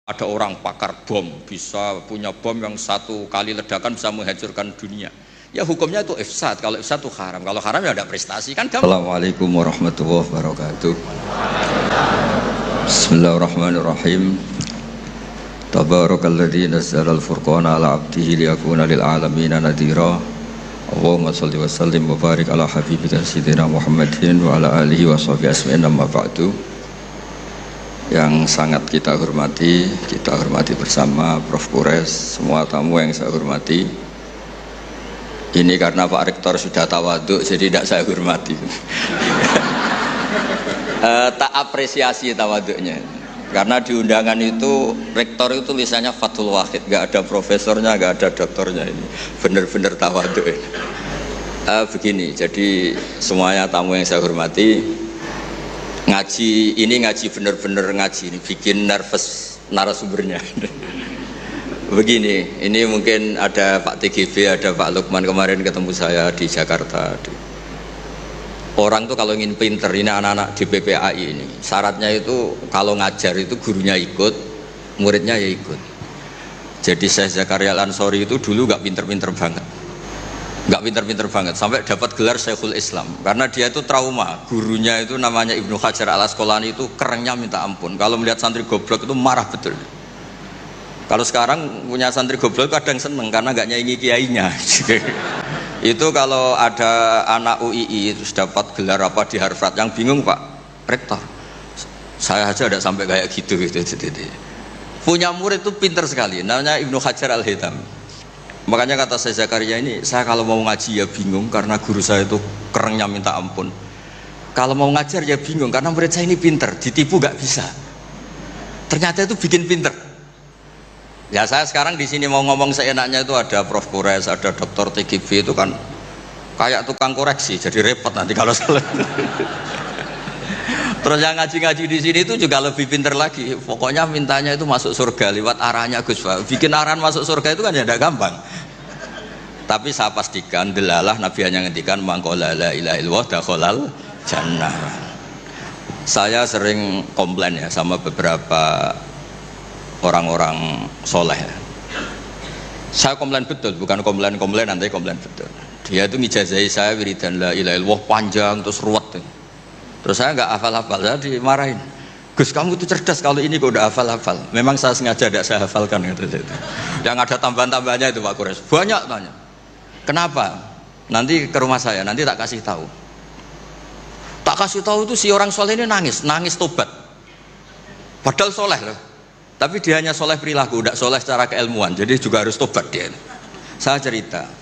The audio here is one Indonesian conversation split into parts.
Ada orang pakar bom, bisa punya bom yang satu kali ledakan bisa menghancurkan dunia. Ya hukumnya itu ifsad. Kalau ifsad itu haram. Kalau haram ya ada prestasi kan gampang. Assalamualaikum warahmatullahi wabarakatuh. Bismillahirrahmanirrahim. Tabarakalladzi nazzala al-furqana ala 'abdihi liyakuna lil 'alamin nadhira. Allahumma shalli wa sallim wa barik ala habibika sayyidina Muhammadin wa ala alihi wa sahbihi asma'in amma ba'du. Yang sangat kita hormati bersama Prof. Kures, semua tamu yang saya hormati. Ini karena Pak Rektor sudah tawaduk, jadi tidak saya hormati. Tak apresiasi tawaduknya. Karena di undangan itu Rektor itu tulisannya Fathul Wahid, nggak ada profesornya, nggak ada doktornya. Ini benar-benar tawaduk. Begini, jadi semuanya tamu yang saya hormati. Ngaji bener-bener ngaji ini bikin nervous narasumbernya. Begini, ini mungkin ada Pak TGB, ada Pak Lukman kemarin ketemu saya di Jakarta. Orang tuh kalau ingin pinter, ini anak-anak di PPAI ini syaratnya itu kalau ngajar itu gurunya ikut, muridnya ya ikut. Jadi Syekh Zakaria Al-Ansori itu dulu gak pinter-pinter banget sampai dapat gelar Syekhul Islam karena dia itu trauma. Gurunya itu namanya Ibnu Hajar Al-Asqalani itu kerennya minta ampun. Kalau melihat santri goblok itu marah betul. Kalau sekarang punya santri goblok kadang seneng karena gak nyaingi kiainya. Itu kalau ada anak UII terus dapat gelar apa di Harvard yang bingung, Pak Rektor, saya aja ada sampai kayak gitu. Punya murid itu pinter sekali, namanya Ibnu Hajar Al-Haythami. Makanya kata saya Zakaria ini, saya kalau mau ngaji ya bingung karena guru saya itu kerennya minta ampun. Kalau mau ngajar ya bingung karena murid saya ini pinter, ditipu gak bisa. Ternyata itu bikin pinter. Ya saya sekarang di sini mau ngomong seenaknya itu ada Prof. Kures, ada Dr. TGB itu kan kayak tukang koreksi, jadi repot nanti kalau salah. Terus yang ngaji-ngaji di sini itu juga lebih pinter lagi. Pokoknya mintanya itu masuk surga lewat arahnya Gus Pak. Bikin arahan masuk surga itu kan ya tidak gampang. Tapi saya pastikan delalah Nabi hanya ngendikan mangqala la ilaha illallah dakhalal jannah. Saya sering komplain ya sama beberapa orang-orang soleh. Saya komplain betul, bukan komplain nanti komplain betul. Dia itu ngijazahi saya wiridan la ilaha illallah panjang terus ruwet. Terus saya nggak hafal-hafal, saya dimarahin. Gus, kamu itu cerdas kalau ini kok udah hafal-hafal. Memang saya sengaja tidak saya hafalkan gitu. Yang ada tambahan-tambahannya itu Pak Kures. Banyak tanya. Kenapa? Nanti ke rumah saya, nanti tak kasih tahu. Tak kasih tahu itu si orang soleh ini nangis tobat. Padahal soleh loh. Tapi dia hanya soleh perilaku, tidak soleh secara keilmuan. Jadi juga harus tobat dia. Saya cerita.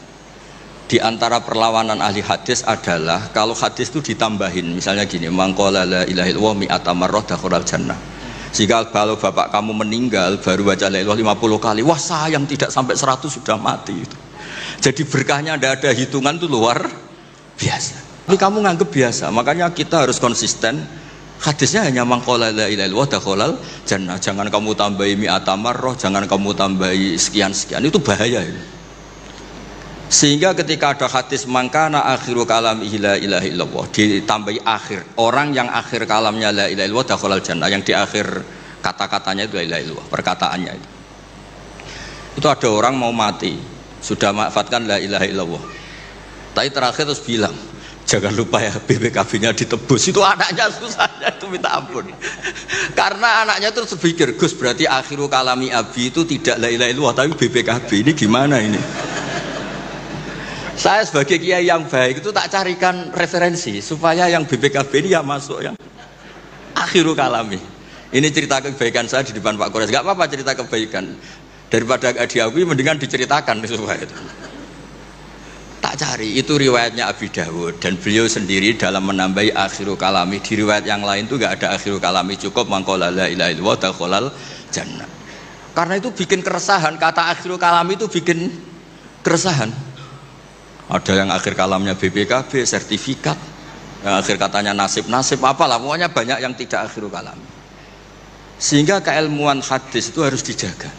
Di antara perlawanan ahli hadis adalah kalau hadis itu ditambahin, misalnya gini, mangqala la ilaha illallah mi'ata marrah dakhalal jannah. Jika kalau bapak kamu meninggal baru baca la ilaha 50 kali, wah sayang tidak sampai 100 sudah mati itu. Jadi berkahnya tidak ada hitungan itu luar biasa. Ini kamu nganggep biasa, makanya kita harus konsisten. Hadisnya hanya mangqala la ilaha illallah dakhalal jannah. Jangan kamu tambahi mi'ata marrah, jangan kamu tambahi sekian-sekian, itu bahaya ini. Sehingga ketika ada hadis mangkana akhiru kalamihi la ilaha illallah ditambahi akhir, orang yang akhir kalamnya la ilaha illallah dakhalal jannah, yang di akhir kata-katanya itu la ilaha illallah, perkataannya itu. Itu ada orang mau mati sudah mafatkan la ilaha illallah, tapi terakhir terus bilang jangan lupa ya BPKB-nya ditebus. Itu anaknya susahnya itu minta ampun. Karena anaknya terus berpikir, Gus berarti akhiru kalami abi itu tidak la ilaha illallah tapi BPKB, ini gimana ini? Saya sebagai kiai yang baik itu tak carikan referensi supaya yang BPKB ini ya masuk yang akhiru kalami. Ini cerita kebaikan saya di depan Pak Kores. Gak apa-apa cerita kebaikan, daripada gak diakui mendingan diceritakan supaya itu. Tak cari, itu riwayatnya Abi Dawud dan beliau sendiri dalam menambahi akhiru kalami. Di riwayat yang lain itu gak ada akhiru kalami, cukup mangqala la ilaha illallah dakhalal jannah. Karena itu bikin keresahan, kata akhiru kalami itu bikin keresahan. Ada yang akhir kalamnya BPKB, sertifikat, yang akhir katanya nasib-nasib, apalah, pokoknya banyak yang tidak akhir kalam. Sehingga keilmuan hadis itu harus dijaga.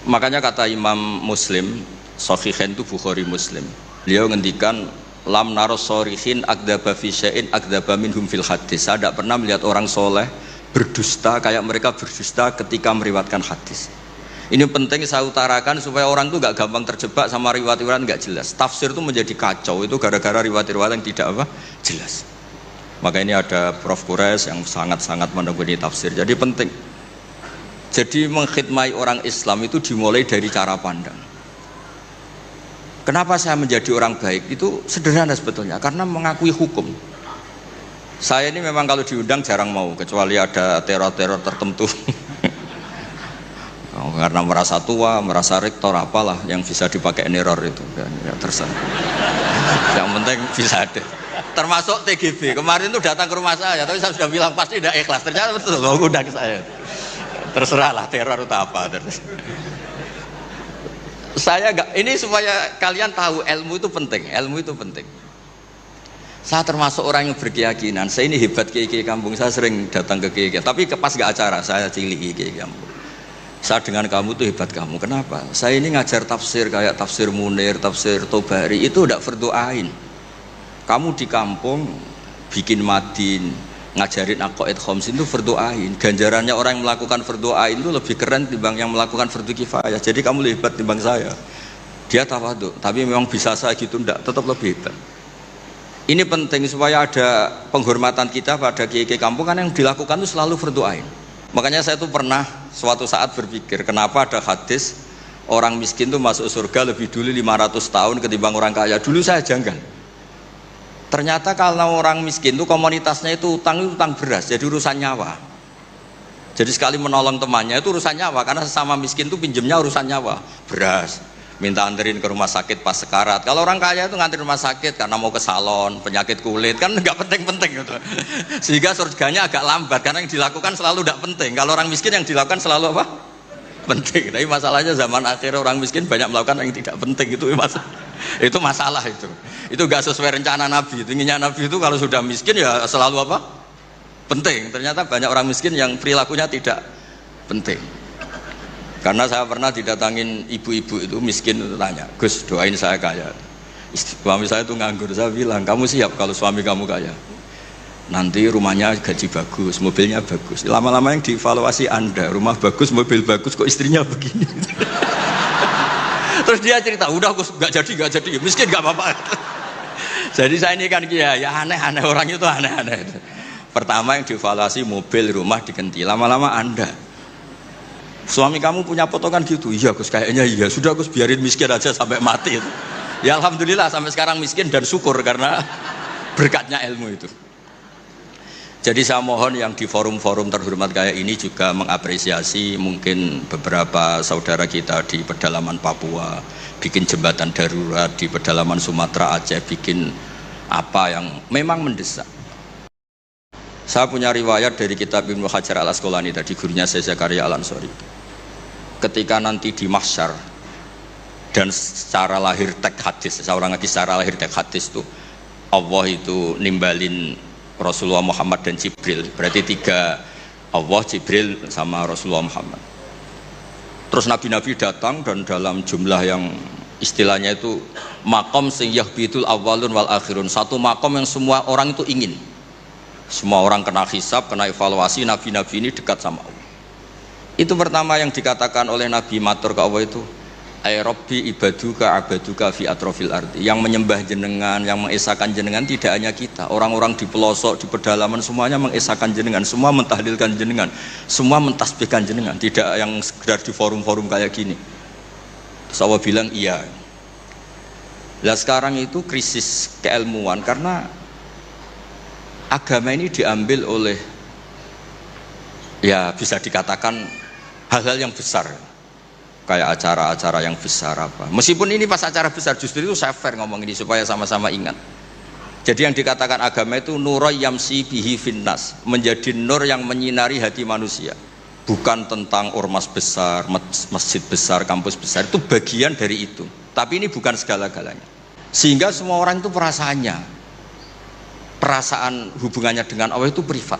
Makanya kata Imam Muslim, Shahihain itu Bukhari Muslim, beliau ngendikan lam naros shorihin akdaba fi syai'in akdaba minhum fil hadis. Saya tidak pernah melihat orang soleh berdusta kayak mereka berdusta ketika meriwayatkan hadis. Ini penting saya utarakan supaya orang itu nggak gampang terjebak sama riwayat-riwayat nggak jelas. Tafsir itu menjadi kacau itu gara-gara riwayat-riwayat yang tidak apa jelas. Maka ini ada Prof. Quraisy yang sangat-sangat menekuni tafsir. Jadi penting. Jadi mengkhidmati orang Islam itu dimulai dari cara pandang. Kenapa saya menjadi orang baik? Itu sederhana sebetulnya, karena mengakui hukum. Saya ini memang kalau diundang jarang mau, kecuali ada teror-teror tertentu. Karena merasa tua, merasa rektor, apalah yang bisa dipakai neror itu ya terserah. Yang penting bisa ada. Termasuk TGB kemarin itu datang ke rumah saya, tapi saya sudah bilang pasti tidak ikhlas. Ternyata betul, undang saya. Terserahlah teror itu apa. Saya enggak, ini supaya kalian tahu ilmu itu penting. Ilmu itu penting. Saya termasuk orang yang berkeyakinan. Saya ini hebat kiai-kiai kampung. Saya sering datang ke kiai-kiai. Tapi pas nggak acara, saya cilik kiai kampung. Saya dengan kamu tuh hebat kamu. Kenapa? Saya ini ngajar tafsir kayak tafsir Munir, tafsir Tobari itu udah fardu ain. Kamu di kampung bikin madin, ngajarin aqaid khamsin itu fardu ain. Ganjarannya orang yang melakukan fardu ain itu lebih keren timbang yang melakukan fardu kifayah. Jadi kamu lebih hebat timbang saya. Dia tawadhu, tapi memang bisa saya gitu enggak, tetap lebih hebat. Ini penting supaya ada penghormatan kita pada kiai-kiai kampung kan yang dilakukan itu selalu fardu ain. Makanya saya tuh pernah suatu saat berpikir kenapa ada hadis orang miskin tuh masuk surga lebih dulu 500 tahun ketimbang orang kaya. Dulu saya janggal. Ternyata kalau orang miskin tuh komunitasnya itu utang beras, jadi urusan nyawa. Jadi sekali menolong temannya itu urusan nyawa, karena sesama miskin tuh pinjemnya urusan nyawa, beras. Minta anterin ke rumah sakit pas sekarat. Kalau orang kaya itu nganterin rumah sakit karena mau ke salon, penyakit kulit, kan nggak penting-penting gitu. Sehingga surganya agak lambat karena yang dilakukan selalu tidak penting. Kalau orang miskin yang dilakukan selalu apa? Penting. Tapi masalahnya zaman akhir orang miskin banyak melakukan yang tidak penting, itu masalah itu. Itu nggak sesuai rencana Nabi. Inginnya Nabi itu kalau sudah miskin ya selalu apa? Penting. Ternyata banyak orang miskin yang perilakunya tidak penting. Karena saya pernah didatangin ibu-ibu itu miskin itu tanya, Gus doain saya kaya. Suami saya itu nganggur. Saya bilang, kamu siap kalau suami kamu kaya? Nanti rumahnya gaji bagus, mobilnya bagus. Lama-lama yang dievaluasi Anda, rumah bagus, mobil bagus, kok istrinya begini. Terus dia cerita, udah Gus nggak jadi, miskin nggak apa-apa. Jadi saya ini kan ya aneh-aneh, orang itu aneh-aneh. Pertama yang dievaluasi mobil, rumah diganti. Lama-lama Anda. Suami kamu punya potongan gitu? Iya Gus, kayaknya iya. Sudah Gus, biarin miskin aja sampai mati. Ya alhamdulillah sampai sekarang miskin dan syukur karena berkatnya ilmu itu. Jadi saya mohon yang di forum-forum terhormat kayak ini juga mengapresiasi mungkin beberapa saudara kita di pedalaman Papua bikin jembatan darurat, di pedalaman Sumatera Aceh bikin apa yang memang mendesak. Saya punya riwayat dari kitab Ibnu Hajar al-Asqalani tadi, gurunya saya Zakaria Al-Ansori. Ketika nanti di mahsyar dan secara lahir teks hadis, seorang lagi secara lahir teks hadis itu Allah itu nimbalin Rasulullah Muhammad dan Jibril, berarti tiga, Allah, Jibril sama Rasulullah Muhammad. Terus nabi-nabi datang dan dalam jumlah yang istilahnya itu makom sing yahbitul awalun wal akhirun, satu makom yang semua orang itu ingin. Semua orang kena hisab, kena evaluasi, nabi-nabi ini dekat sama Allah. Itu pertama yang dikatakan oleh Nabi matur ke Allah itu, ay Rabbi ibaduka abaduka fi atrofil ardi. Yang menyembah jenengan, yang mengesahkan jenengan tidak hanya kita, orang-orang di pelosok, di pedalaman semuanya mengesahkan jenengan, semua mentahlilkan jenengan, semua mentasbihkan jenengan, tidak yang sekedar di forum-forum kayak gini. Terus Allah bilang iya. Nah sekarang itu krisis keilmuan karena agama ini diambil oleh, ya bisa dikatakan hal-hal yang besar, kayak acara-acara yang besar apa. Meskipun ini pas acara besar, justru itu saya fair ngomong ini supaya sama-sama ingat. Jadi yang dikatakan agama itu nuroy yamsi bihi finnas, menjadi nur yang menyinari hati manusia. Bukan tentang ormas besar, masjid besar, kampus besar, itu bagian dari itu. Tapi ini bukan segala-galanya. Sehingga semua orang itu perasaan hubungannya dengan Allah itu privat,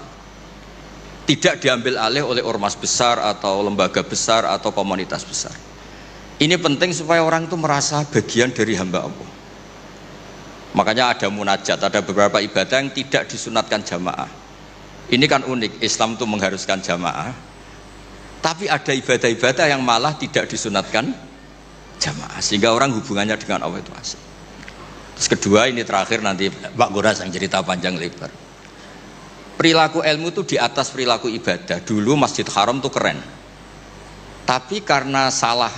tidak diambil alih oleh ormas besar atau lembaga besar atau komunitas besar. Ini penting supaya orang itu merasa bagian dari hamba Allah. Makanya ada munajat, ada beberapa ibadah yang tidak disunatkan jamaah. Ini kan unik, Islam itu mengharuskan jamaah, tapi ada ibadah-ibadah yang malah tidak disunatkan jamaah, sehingga orang hubungannya dengan Allah itu asik. Terus kedua, ini terakhir, nanti Pak Goras yang cerita panjang lebar. Perilaku ilmu itu di atas perilaku ibadah. Dulu Masjid Haram itu keren, tapi karena salah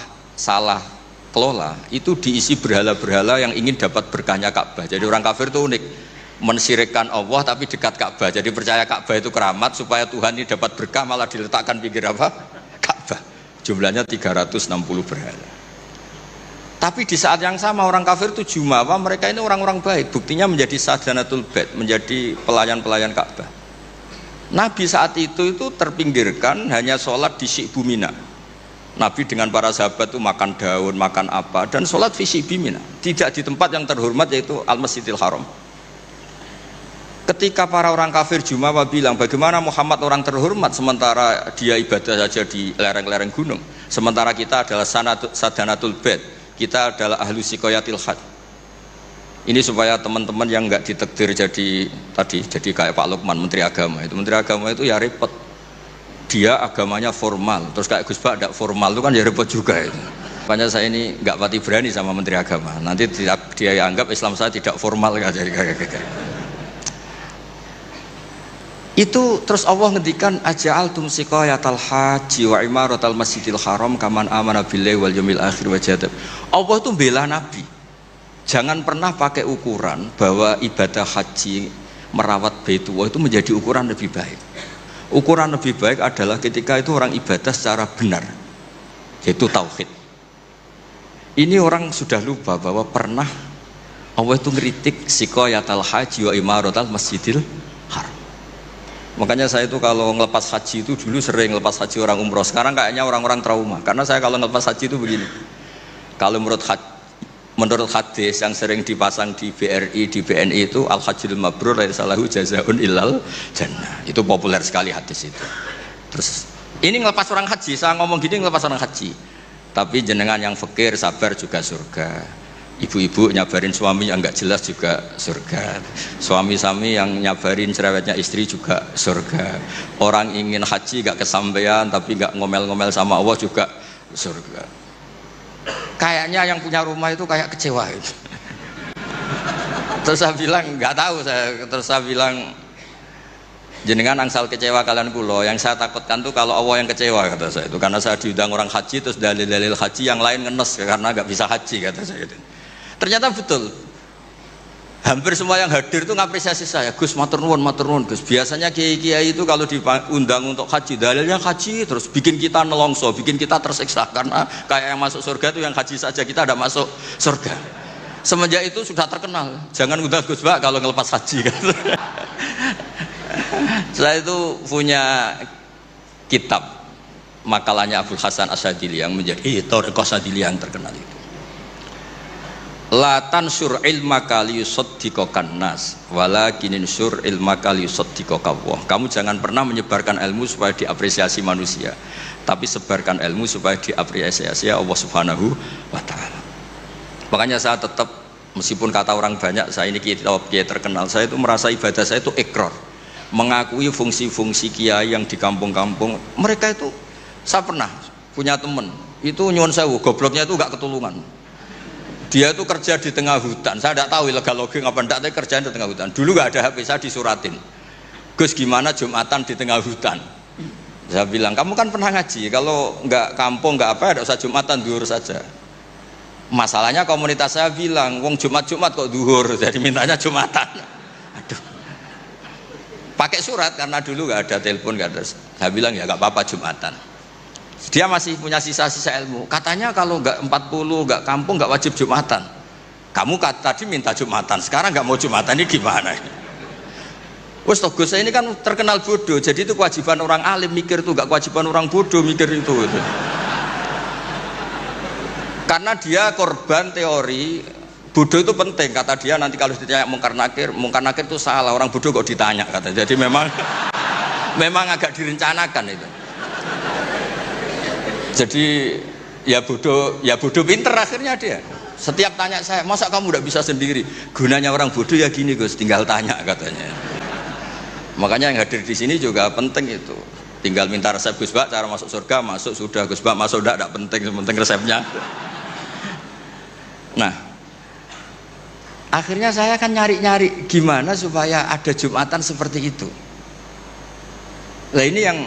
kelola, itu diisi berhala-berhala yang ingin dapat berkahnya Ka'bah. Jadi orang kafir itu unik, mensyirikkan Allah tapi dekat Ka'bah. Jadi percaya Ka'bah itu keramat, supaya Tuhan ini dapat berkah malah diletakkan pinggir apa? Ka'bah. Jumlahnya 360 berhala. Tapi di saat yang sama orang kafir itu jumawa, mereka ini orang-orang baik. Buktinya menjadi sadanatul bait, menjadi pelayan-pelayan Ka'bah. Nabi saat itu terpinggirkan, hanya sholat di Syi'bu Mina. Nabi dengan para sahabat itu makan daun, makan apa, dan sholat fi Syi'bi Mina, tidak di tempat yang terhormat yaitu Al-Masjidil Haram. Ketika para orang kafir jumawa bilang, bagaimana Muhammad orang terhormat sementara dia ibadah saja di lereng-lereng gunung, sementara kita adalah sadanatul bait, kita adalah ahlu sikoyatil had. Ini supaya teman-teman yang nggak ditakdir jadi kayak Pak Lukman, Menteri Agama itu ya repot. Dia agamanya formal, terus kayak Gus Pak tidak formal itu kan ya repot juga itu. Makanya saya ini nggak pati berani sama Menteri Agama. Nanti dia anggap Islam saya tidak formal jadi itu. Terus Allah ngendikan aja'altum siqayatal haji wa imaratal masjidil haram kaman amana billahi wal yaumil akhir wa jadab. Allah itu bela Nabi. Jangan pernah pakai ukuran bahwa ibadah haji merawat Baitullah itu menjadi ukuran lebih baik. Ukuran lebih baik adalah ketika itu orang ibadah secara benar, yaitu tauhid. Ini orang sudah lupa bahwa pernah Allah itu ngeritik siqayatal haji wa imaratal masjidil haram. Makanya saya itu kalau ngelepas haji itu dulu sering ngelepas haji orang umroh. Sekarang kayaknya orang-orang trauma, karena saya kalau ngelepas haji itu begini. Kalau menurut hadis yang sering dipasang di BRI, di BNI itu al-hajjul mabrur laisa lahu jazaa'un illal jannah. Itu populer sekali hadis itu. Terus ini ngelepas orang haji, saya ngomong gini ngelepas orang haji. Tapi jenengan yang fakir sabar juga surga. Ibu-ibu nyabarin suami yang enggak jelas juga surga. Suami-suami yang nyabarin cerewetnya istri juga surga. Orang ingin haji enggak kesampaian tapi enggak ngomel-ngomel sama Allah juga surga. Kayaknya yang punya rumah itu kayak kecewa itu. Terus saya bilang nggak tahu terus saya bilang jenengan angsal kecewa kalian kulo, yang saya takutkan tuh kalau Allah yang kecewa, kata saya itu, karena saya diundang orang haji terus dalil-dalil haji yang lain ngenes karena nggak bisa haji, kata saya itu. Ternyata betul, hampir semua yang hadir itu ngapresiasi saya. Gus matur nuwun Gus. Biasanya kiai-kiai itu kalau diundang untuk haji, dalilnya haji terus bikin kita nelongso, bikin kita tersiksa, karena kayak yang masuk surga itu yang haji saja, kita ada masuk surga. Semenjak itu sudah terkenal, jangan undang Gus Pak kalau ngelepas haji kan. Saya itu punya kitab makalahnya Abdul Hasan Asyadili yang menjadi Thariqah Asyadili yang terkenal itu. La tansur ilmaka liyusaddiqakan nas walakin insur ilmaka liyusaddiqaka Allah. Kamu jangan pernah menyebarkan ilmu supaya diapresiasi manusia, tapi sebarkan ilmu supaya diapresiasi Allah Subhanahu wa taala. Makanya saya tetap, meskipun kata orang banyak saya ini kiai terkenal, saya itu merasa ibadah saya itu ikrar, mengakui fungsi-fungsi kiai yang di kampung-kampung. Mereka itu, saya pernah punya teman itu nyuwun sewu, gobloknya itu gak ketulungan. Dia itu kerja di tengah hutan, saya tidak tahu ilegal logging apa enggak, tapi kerjaan di tengah hutan. Dulu gak ada HP, saya disuratin, Gus gimana Jumatan di tengah hutan. Saya bilang, kamu kan pernah ngaji, kalau nggak kampung nggak apa, tidak usah Jumatan, duhur saja. Masalahnya komunitas saya bilang, wong Jumat-Jumat kok duhur, jadi mintanya Jumatan. Aduh, pakai surat karena dulu nggak ada telepon, nggak ada. Saya bilang ya nggak apa-apa Jumatan. Dia masih punya sisa-sisa ilmu. Katanya kalau nggak 40 nggak kampung nggak wajib Jumatan. Kamu tadi minta Jumatan, sekarang nggak mau Jumatan, ini gimana? Wes Gus saya ini kan terkenal bodoh, jadi itu kewajiban orang alim mikir itu, nggak kewajiban orang bodoh mikir itu. Karena dia korban teori bodoh itu penting, kata dia. Nanti kalau ditanya mungkar nakir itu salah, orang bodoh kok ditanya, kata. Jadi memang agak direncanakan itu. Jadi ya bodoh pinter akhirnya dia. Setiap tanya saya, masa kamu udah bisa sendiri? Gunanya orang bodoh ya gini Gus, tinggal tanya, katanya. Makanya yang hadir di sini juga penting itu. Tinggal minta resep Gus Bak cara masuk surga, masuk sudah. Gus Bak masuk tidak penting, penting resepnya. Nah, akhirnya saya kan nyari-nyari gimana supaya ada Jumatan seperti itu. Nah ini yang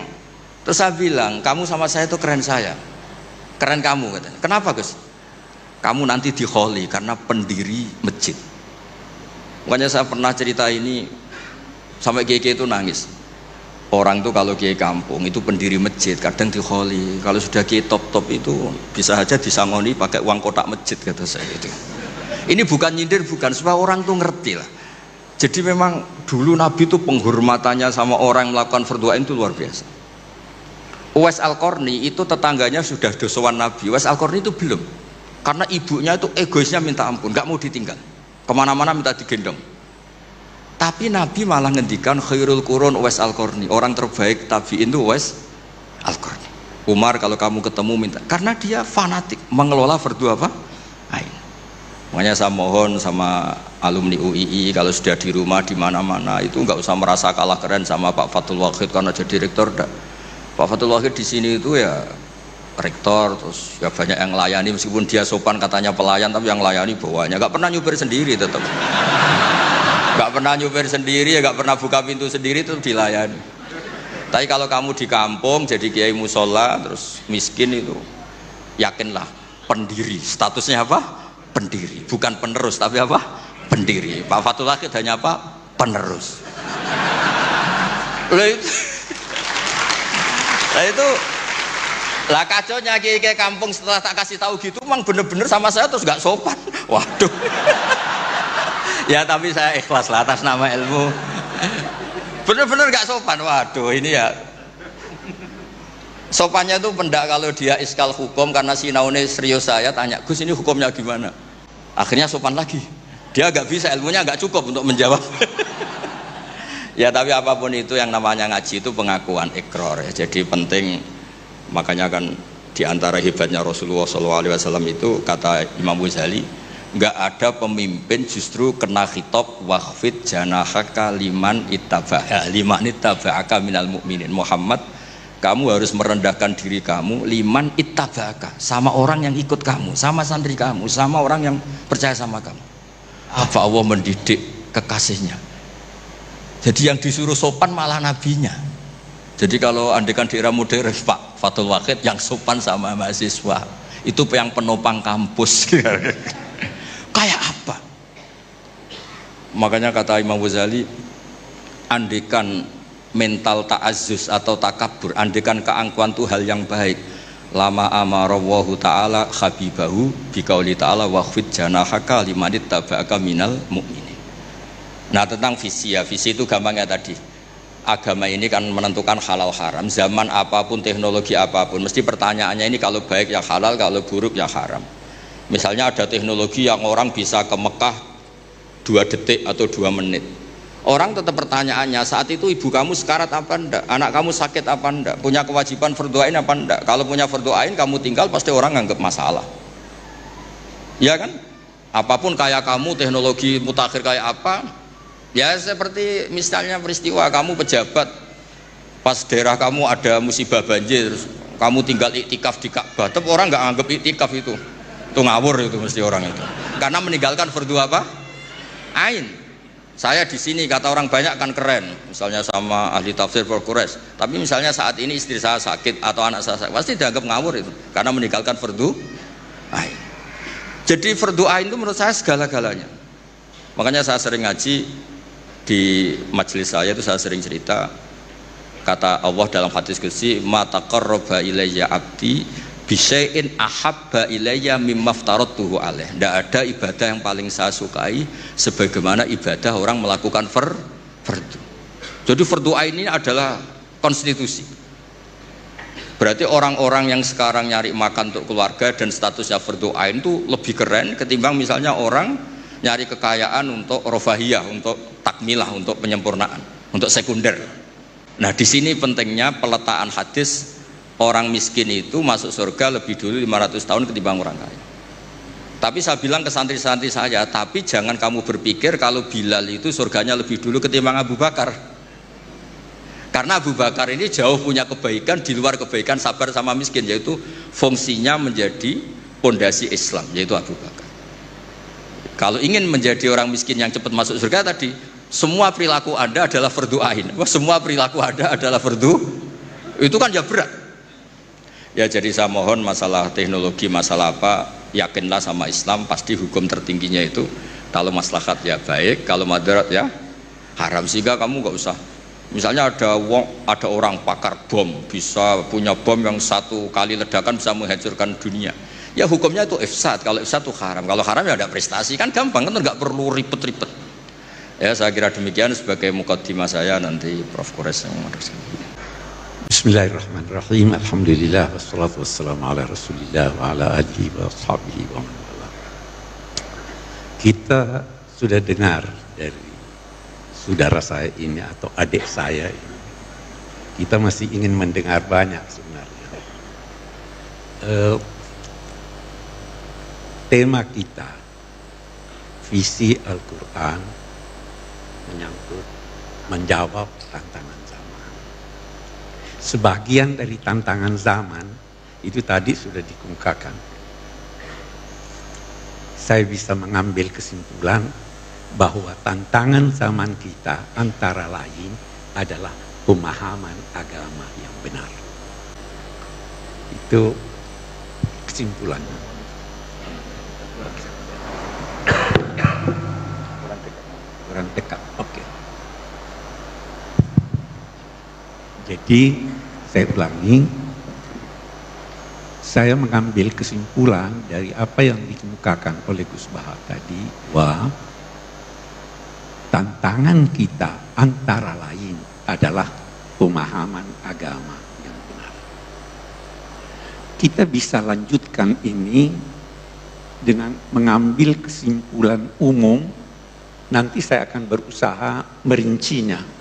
terus saya bilang, kamu sama saya itu keren saya, keren kamu katanya. Kenapa Gus? Kamu nanti dikholi karena pendiri masjid. Makanya saya pernah cerita ini sampai kiai itu nangis. Orang tuh kalau kiai kampung itu pendiri masjid kadang dikholi. Kalau sudah kiai top-top itu bisa aja disangoni pakai uang kotak masjid kata saya itu. Ini bukan nyindir, bukan, supaya orang tuh ngerti lah. Jadi memang dulu Nabi itu penghormatannya sama orang yang melakukan fardhu ain itu luar biasa. Uwais Al-Qarni itu tetangganya sudah dosowan Nabi. Uwais Al-Qarni itu belum, karena ibunya itu egoisnya minta ampun, nggak mau ditinggal, kemana-mana minta digendong. Tapi Nabi malah ngendikan khairul qurun Uwais Al-Qarni, orang terbaik tabi'in itu Uwais Al-Qarni. Umar kalau kamu ketemu minta, karena dia fanatik mengelola fardhu apa? Ain. Makanya saya mohon sama alumni UII kalau sudah di rumah di mana-mana itu nggak usah merasa kalah keren sama Pak Fathul Wahid karena jadi rektor. Pak Fathul Wahid di sini itu ya rektor, terus ya banyak yang layani meskipun dia sopan katanya pelayan, tapi yang layani bawahnya nggak pernah nyupir sendiri tetap. Nggak pernah nyupir sendiri, ya nggak pernah buka pintu sendiri, itu dilayani. Tapi kalau kamu di kampung jadi kiai musola terus miskin itu, yakinlah pendiri, statusnya apa? Pendiri, bukan penerus tapi apa? Pendiri. Pak Fathul Wahid hanya apa? Penerus. Lah kacaunya kiai kampung setelah tak kasih tahu gitu, emang bener-bener sama saya terus nggak sopan. Waduh. Ya tapi saya ikhlas lah atas nama ilmu. Bener-bener gak sopan. Waduh ini ya sopannya tuh pendak kalau dia iskal hukum karena sinaune serius, saya tanya Gus ini hukumnya gimana, akhirnya sopan lagi. Dia gak bisa, ilmunya gak cukup untuk menjawab. Ya tapi apapun itu yang namanya ngaji itu pengakuan ikrar ya. Jadi penting, makanya kan diantara hebatnya Rasulullah SAW itu kata Imam Ghazali, nggak ada pemimpin justru kena khitab waqfid janahaka liman ittaba'aka minal mu'minin. Muhammad, kamu harus merendahkan diri kamu liman ittaba'aka, sama orang yang ikut kamu, sama santri kamu, sama orang yang percaya sama kamu. Apa Allah mendidik kekasihnya? Jadi yang disuruh sopan malah nabinya. Jadi kalau andekan di era modern Pak Fathul Wahid yang sopan sama mahasiswa itu yang penopang kampus. Kayak apa? Makanya kata Imam Ghazali, andekan mental ta'azzus atau takabur, andekan keangkuhan itu hal yang baik, lama amarallahu ta'ala habibahu biqauli ta'ala waqfid janahaka limanit taba'aka minal mu'minin. Nah tentang visi ya, visi itu gampangnya tadi, agama ini kan menentukan halal haram, zaman apapun, teknologi apapun, mesti pertanyaannya ini kalau baik ya halal, kalau buruk ya haram. Misalnya ada teknologi yang orang bisa ke Mekah 2 detik atau 2 menit. Orang tetap pertanyaannya saat itu ibu kamu sekarat apa enggak, anak kamu sakit apa enggak, punya kewajiban fardhu ain apa enggak. Kalau punya fardhu ain kamu tinggal pasti orang nganggap masalah. Ya kan? Apapun kayak kamu, teknologi mutakhir kayak apa, ya seperti misalnya peristiwa kamu pejabat pas daerah kamu ada musibah banjir, kamu tinggal iktikaf di Ka'bah, tetap orang nggak anggap iktikaf itu ngawur, itu mesti orang itu karena meninggalkan fardhu apa? Ain. Saya di sini kata orang banyak kan keren, misalnya sama ahli tafsir Quraisy, tapi misalnya saat ini istri saya sakit atau anak saya sakit, pasti dianggap ngawur itu karena meninggalkan fardhu ain. Jadi fardhu ain itu menurut saya segala-galanya. Makanya saya sering ngaji di majelis saya itu, saya sering cerita kata Allah dalam hadis qudsi, ma taqarraba ilayya abdi bisyai'in ahabba ilayya mimma aftaratuhu alaih. Tidak ada ibadah yang paling saya sukai sebagaimana ibadah orang melakukan fardhu. Jadi fardhu ain ini adalah konstitusi. Berarti orang-orang yang sekarang nyari makan untuk keluarga dan statusnya fardhu ain itu lebih keren ketimbang misalnya orang nyari kekayaan untuk rofahiyah, untuk takmilah, untuk penyempurnaan, untuk sekunder. Nah di sini pentingnya peletaan hadis, orang miskin itu masuk surga lebih dulu 500 tahun ketimbang orang kaya. Tapi saya bilang ke santri-santri saya, tapi jangan kamu berpikir kalau Bilal itu surganya lebih dulu ketimbang Abu Bakar. Karena Abu Bakar ini jauh punya kebaikan di luar kebaikan sabar sama miskin, yaitu fungsinya menjadi pondasi Islam, yaitu Abu Bakar. Kalau ingin menjadi orang miskin yang cepat masuk surga tadi, semua perilaku Anda adalah fardu ain. Wah, semua perilaku Anda adalah fardu. Itu kan ya berat. Ya, jadi saya mohon masalah teknologi, masalah apa, yakinlah sama Islam, pasti hukum tertingginya itu kalau maslahat ya baik, kalau madarat ya haram. Sehingga kamu nggak usah, misalnya ada orang pakar bom, bisa punya bom yang satu kali ledakan bisa menghancurkan dunia, ya hukumnya itu ifsad. Kalau ifsad itu haram, kalau haram ya ada prestasi, kan gampang, kan nggak perlu ribet-ribet. Ya, saya kira demikian sebagai mukaddimah saya, nanti Prof. Kores yang meneruskan. Bismillahirrahmanirrahim. Alhamdulillah wassalatu wassalamu ala Rasulillah wa ala alihi wa sahbihi wa man wala. Kita sudah dengar dari saudara saya ini atau adik saya ini. Kita masih ingin mendengar banyak sebenarnya. Tema kita, visi Al-Quran menyangkut menjawab tantangan zaman. Sebagian dari tantangan zaman itu tadi sudah dikemukakan. Saya bisa mengambil kesimpulan bahwa tantangan zaman kita antara lain adalah pemahaman agama yang benar. Itu kesimpulannya. Kurang dekat. Oke. Jadi saya ulangi, saya mengambil kesimpulan dari apa yang dikemukakan oleh Gus Baha tadi, bahwa tantangan kita antara lain adalah pemahaman agama yang benar. Kita bisa lanjutkan ini dengan mengambil kesimpulan umum, nanti saya akan berusaha merincinya.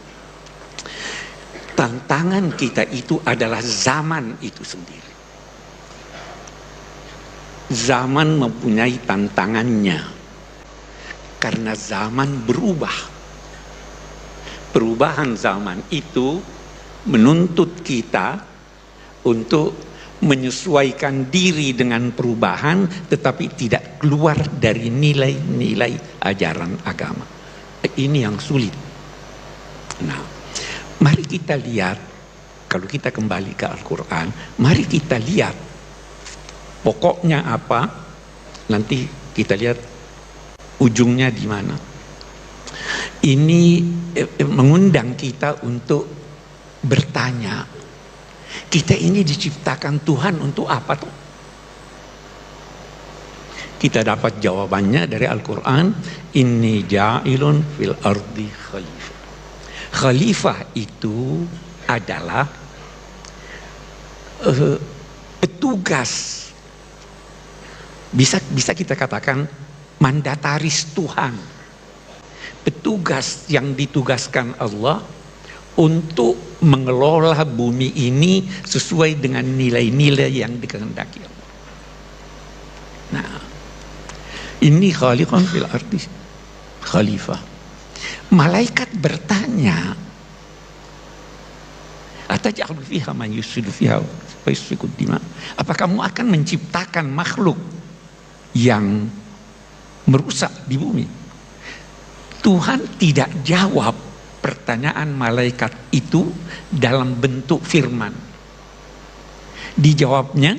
Tantangan kita itu adalah zaman itu sendiri. Zaman mempunyai tantangannya. Karena zaman berubah. Perubahan zaman itu menuntut kita untuk menyesuaikan diri dengan perubahan, tetapi tidak keluar dari nilai-nilai ajaran agama. Ini yang sulit. Nah, mari kita lihat, kalau kita kembali ke Al-Quran, mari kita lihat pokoknya apa, nanti kita lihat ujungnya di mana. Ini mengundang kita untuk bertanya, kita ini diciptakan Tuhan untuk apa tuh? Kita dapat jawabannya dari Al-Quran, inni ja'ilun fil ardi khalifah. Khalifah itu adalah petugas, bisa kita katakan mandataris Tuhan, petugas yang ditugaskan Allah untuk mengelola bumi ini sesuai dengan nilai-nilai yang dikehendaki Allah. Nah, ini khaliqan fil ardi khalifah. Malaikat bertanya, ataj'alu fiha man yufsidu fiha wa yasfiku dima. Apa kamu akan menciptakan makhluk yang merusak di bumi? Tuhan tidak jawab pertanyaan malaikat itu dalam bentuk firman. Dijawabnya,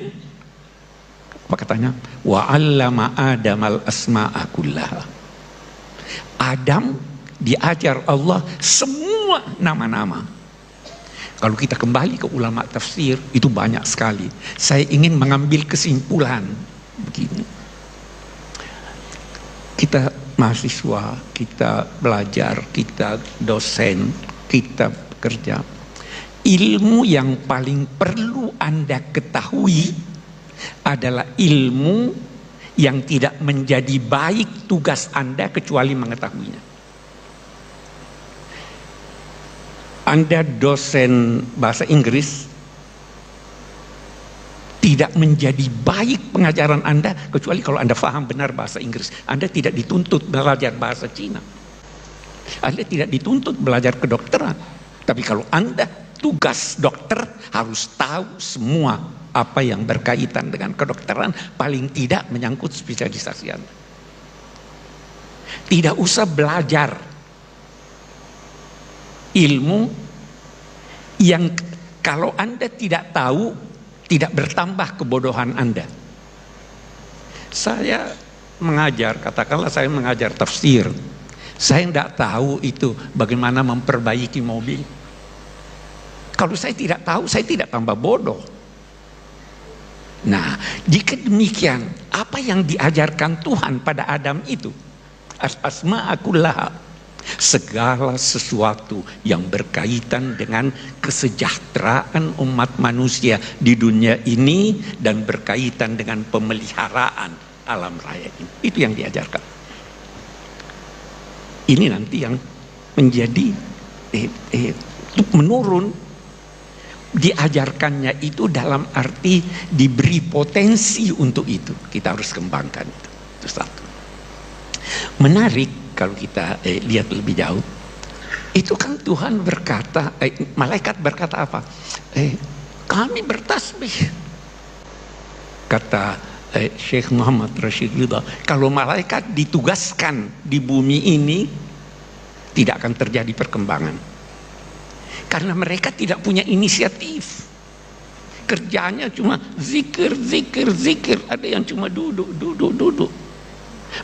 apa katanya? Wa 'allama Adamal asma'a kullaha. Adam diajar Allah semua nama-nama. Kalau kita kembali ke ulama tafsir, itu banyak sekali. Saya ingin mengambil kesimpulan begini. Kita mahasiswa, kita belajar, kita dosen, kita bekerja. Ilmu yang paling perlu Anda ketahui adalah ilmu yang tidak menjadi baik tugas Anda kecuali mengetahuinya. Anda dosen bahasa Inggris, tidak menjadi baik pengajaran Anda kecuali kalau Anda faham benar bahasa Inggris. Anda tidak dituntut belajar bahasa Cina. Anda tidak dituntut belajar kedokteran. Tapi kalau Anda tugas dokter harus tahu semua apa yang berkaitan dengan kedokteran, paling tidak menyangkut spesialisasi Anda. Tidak usah belajar ilmu yang kalau Anda tidak tahu, tidak bertambah kebodohan Anda. Saya mengajar, katakanlah saya mengajar tafsir. Saya tidak tahu itu bagaimana memperbaiki mobil. Kalau saya tidak tahu, saya tidak tambah bodoh. Nah, jika demikian, apa yang diajarkan Tuhan pada Adam itu? Asma'akullaha, segala sesuatu yang berkaitan dengan kesejahteraan umat manusia di dunia ini dan berkaitan dengan pemeliharaan alam raya ini. Itu yang diajarkan. Ini nanti yang menjadi menurun. Diajarkannya itu dalam arti diberi potensi untuk itu. Kita harus kembangkan itu. Itu satu. Menarik kalau kita lihat lebih jauh. Itu kan Tuhan berkata, malaikat berkata apa? Kami bertasbih. Kata Syekh Muhammad Rashid Ridha, kalau malaikat ditugaskan di bumi ini tidak akan terjadi perkembangan karena mereka tidak punya inisiatif. Kerjanya cuma zikir, ada yang cuma duduk.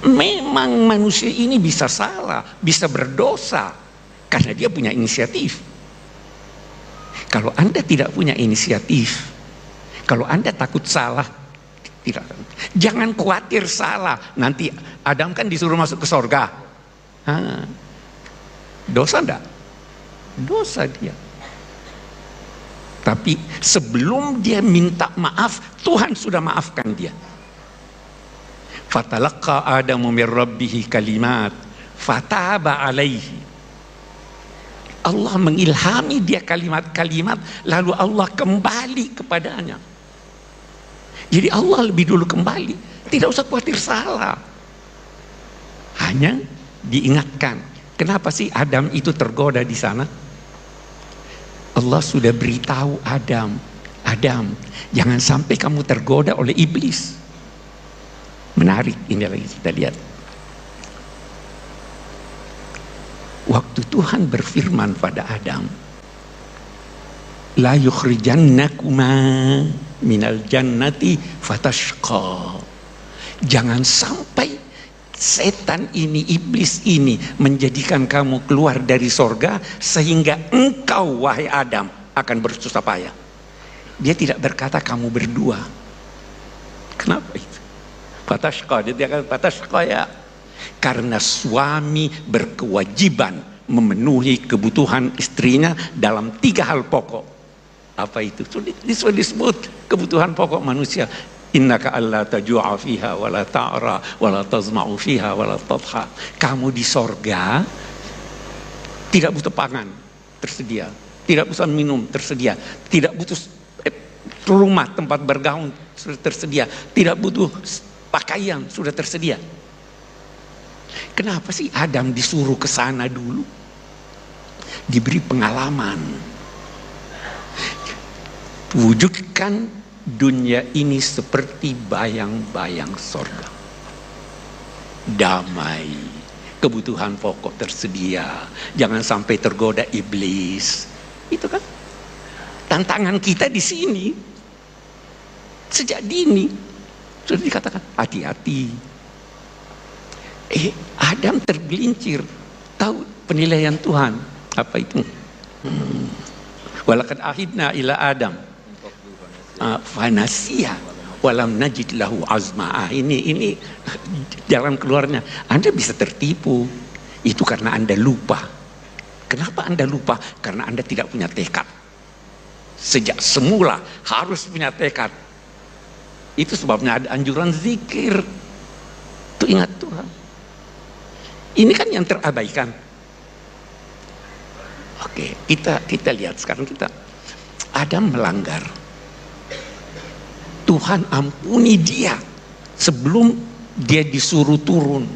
Memang manusia ini bisa salah, bisa berdosa karena dia punya inisiatif. Kalau Anda tidak punya inisiatif, kalau Anda takut salah, tidak. Jangan khawatir salah. Nanti Adam kan disuruh masuk ke sorga. Dosa enggak? Dosa dia. Tapi sebelum dia minta maaf, Tuhan sudah maafkan dia. Fatalaqa Adamu min rabbih kalimat fataba alaihi. Allah mengilhami dia kalimat-kalimat, lalu Allah kembali kepadanya. Jadi Allah lebih dulu kembali. Tidak usah khawatir salah. Hanya diingatkan. Kenapa sih Adam itu tergoda di sana? Allah sudah beritahu Adam, jangan sampai kamu tergoda oleh iblis. Menarik, ini lagi kita lihat. Waktu Tuhan berfirman pada Adam, la yukhrijannakuma minal jannati fatashqa. Jangan sampai setan ini, iblis ini menjadikan kamu keluar dari sorga sehingga engkau wahai Adam akan bersusah payah. Dia tidak berkata kamu berdua. Kenapa itu? Fatashqa, dia kata fatashqa ya. Karena suami berkewajiban memenuhi kebutuhan istrinya dalam 3 hal pokok. Apa itu? Disebut kebutuhan pokok manusia. Innaka alla taju'a fiha wa la ta'ra wa la tazma'u fiha wa la tadha. Kamu di sorga tidak butuh pangan, tersedia. Tidak butuh minum, tersedia. Tidak butuh rumah tempat bergaul, sudah tersedia. Tidak butuh pakaian, sudah tersedia. Kenapa sih Adam disuruh ke sana dulu? Diberi pengalaman. Wujudkan dunia ini seperti bayang-bayang sorga. Damai, kebutuhan pokok tersedia, jangan sampai tergoda iblis. Itu kan tantangan kita di sini. Sejak dini sudah dikatakan hati-hati. Adam tergelincir, tahu penilaian Tuhan. Apa itu? Walaqad ahidna ila Adam fanasiya walam najid lahu azma. Ini jalan keluarnya. Anda bisa tertipu. Itu karena Anda lupa. Kenapa Anda lupa? Karena Anda tidak punya tekad. Sejak semula harus punya tekad. Itu sebabnya ada anjuran zikir. Itu ingat Tuhan. Ini kan yang terabaikan. Oke, kita lihat sekarang Adam melanggar. Tuhan ampuni dia sebelum dia disuruh turun.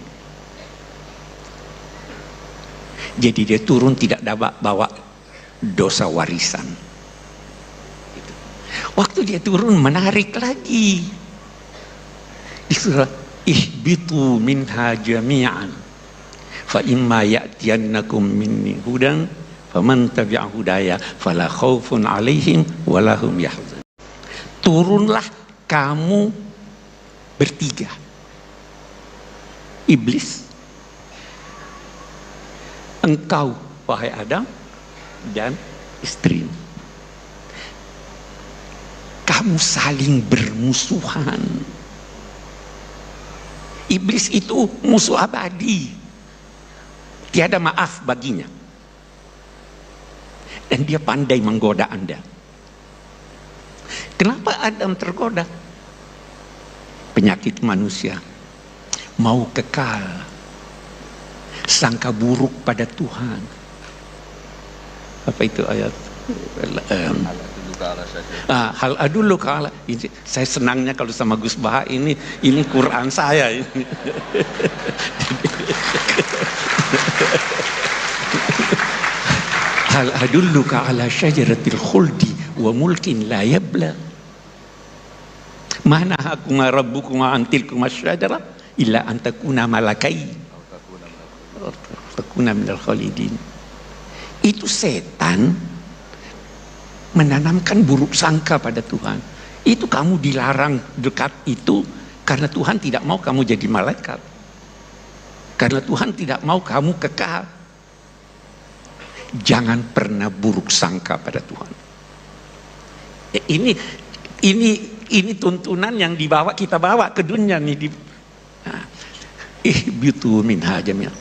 Jadi dia turun tidak dapat bawa dosa warisan. Waktu dia turun menarik lagi. Di surah ihbitu minha jami'an fa imma ya'tiyannakum minni hudan faman tabi'a hudaya fala khaufun 'alaihim wala hum yahzanun. Turunlah kamu bertiga. Iblis, engkau wahai Adam, dan istrimu. Kamu saling bermusuhan. Iblis itu musuh abadi, tiada maaf baginya, dan dia pandai menggoda Anda. Kenapa Adam tergoda? Penyakit manusia, mau kekal, sangka buruk pada Tuhan. Apa itu ayat? Hal adullu kala. Saya senangnya kalau sama Gus Baha ini Quran saya ini. Hal adullu kala syajaratil khuldi wa mulkin la yabla. Mana hakuma rabbukuma antilkuma syajara illa an takuna malakai takuna minal khalidin. Itu setan menanamkan buruk sangka pada Tuhan. Itu kamu dilarang dekat itu karena Tuhan tidak mau kamu jadi malaikat, karena Tuhan tidak mau kamu kekal. Jangan pernah buruk sangka pada Tuhan. Ini tuntunan yang kita bawa ke dunia nih. Ihbitu minha jami'an.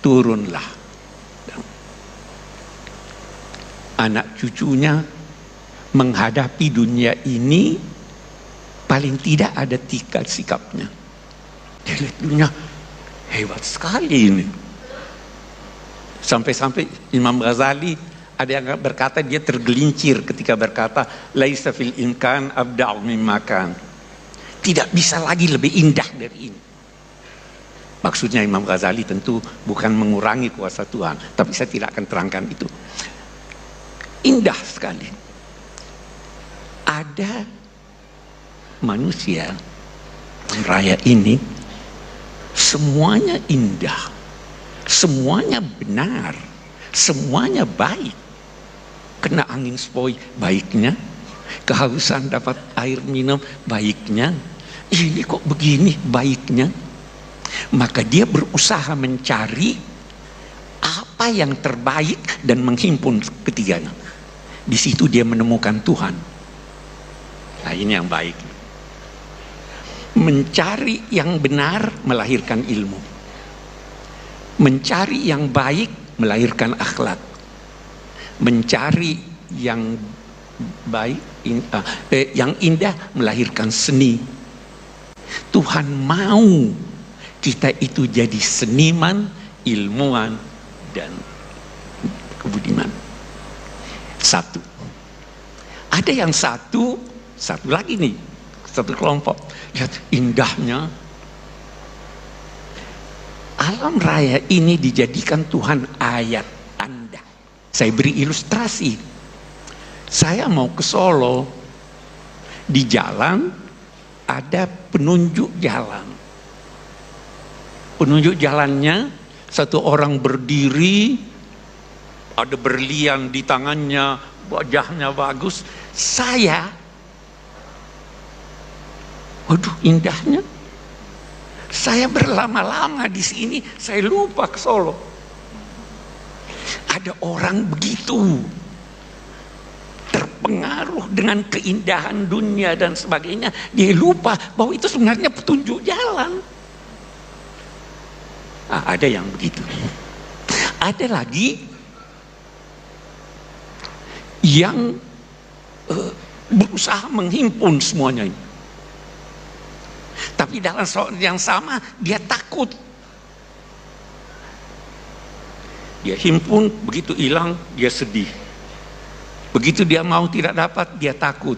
Turunlah. Anak cucunya menghadapi dunia ini paling tidak ada 3 sikapnya. Dia lihat dunia hebat sekali ini. Sampai-sampai Imam Ghazali ada yang berkata, dia tergelincir ketika berkata laisa fil imkan abda'u mimma kan. Tidak bisa lagi lebih indah dari ini. Maksudnya Imam Ghazali tentu bukan mengurangi kuasa Tuhan, tapi saya tidak akan terangkan itu. Indah sekali. Ada manusia raya ini semuanya indah, semuanya benar, semuanya baik. Kena angin sepoi baiknya, kehausan dapat air minum baiknya, ini kok begini baiknya. Maka dia berusaha mencari apa yang terbaik dan menghimpun ketiganya. Di situ dia menemukan Tuhan. Nah, ini yang baik. Mencari yang benar melahirkan ilmu. Mencari yang baik melahirkan akhlak. Mencari yang baik, yang indah melahirkan seni. Tuhan mau kita itu jadi seniman, ilmuwan, dan kebudiman. Satu. Ada yang satu lagi nih, satu kelompok. Lihat indahnya. Alam raya ini dijadikan Tuhan ayat tanda. Saya beri ilustrasi. Saya mau ke Solo, di jalan ada penunjuk jalan. Penunjuk jalannya satu orang berdiri, ada berlian di tangannya, wajahnya bagus. Saya, waduh indahnya. Saya berlama-lama di sini, saya lupa ke Solo. Ada orang begitu terpengaruh dengan keindahan dunia dan sebagainya, dia lupa bahwa itu sebenarnya petunjuk jalan. Ada yang begitu. Ada lagi yang berusaha menghimpun semuanya ini. Tapi dalam soal yang sama dia takut. Dia himpun, begitu hilang dia sedih. Begitu dia mau tidak dapat dia takut.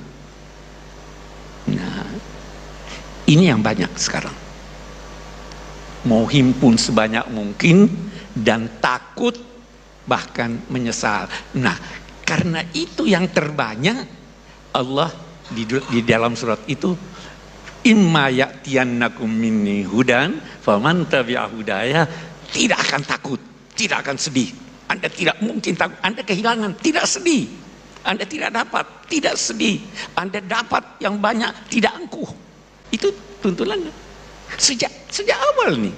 Nah, ini yang banyak sekarang. Mau himpun sebanyak mungkin dan takut bahkan menyesal. Nah, Karena itu yang terbanyak Allah di dalam surat itu, imma ya'tiyannakum minni hudan faman tabi'a hudaya, tidak akan takut, tidak akan sedih. Anda tidak mungkin takut, Anda kehilangan, tidak sedih. Anda tidak dapat, tidak sedih. Anda dapat yang banyak, tidak angkuh. Itu tuntunannya. Sejak awal nih.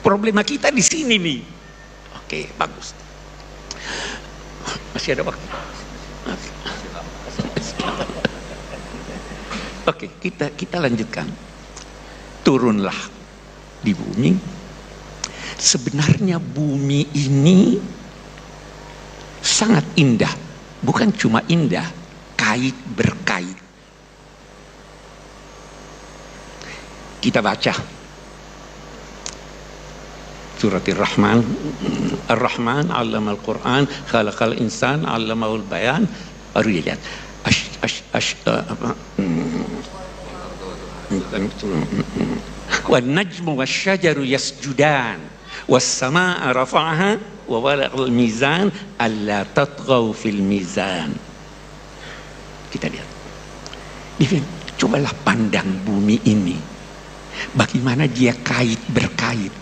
Problema kita di sini nih. Oke, bagus. Masih ada waktu. Oke, kita lanjutkan. Turunlah di bumi. Sebenarnya bumi ini sangat indah. Bukan cuma indah, kait berkait. Kita baca surat Ar-Rahman. Ar-Rahman 'allama al-Qur'an, khalaqal insan 'allamahul bayan. Baru dilihat. Wan najmu wasyajaru yasjudan was samaa rafa'aha wa walaqal mizan alla tatghaw fil mizan. Kita lihat. Cobalah pandang bumi ini. Bagaimana dia kait berkait.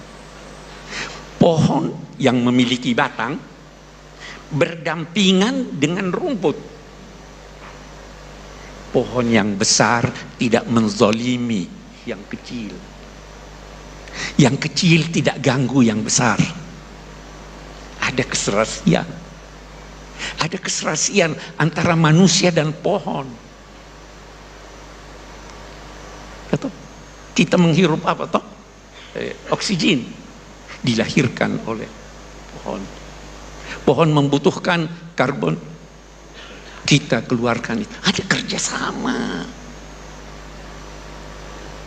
Pohon yang memiliki batang berdampingan dengan rumput. Pohon yang besar tidak menzolimi yang kecil. Yang kecil tidak ganggu yang besar. Ada keserasian. Ada keserasian antara manusia dan pohon. Kita menghirup apa toh? Oksigen dilahirkan oleh pohon. Pohon membutuhkan karbon, kita keluarkan itu. Ada kerjasama.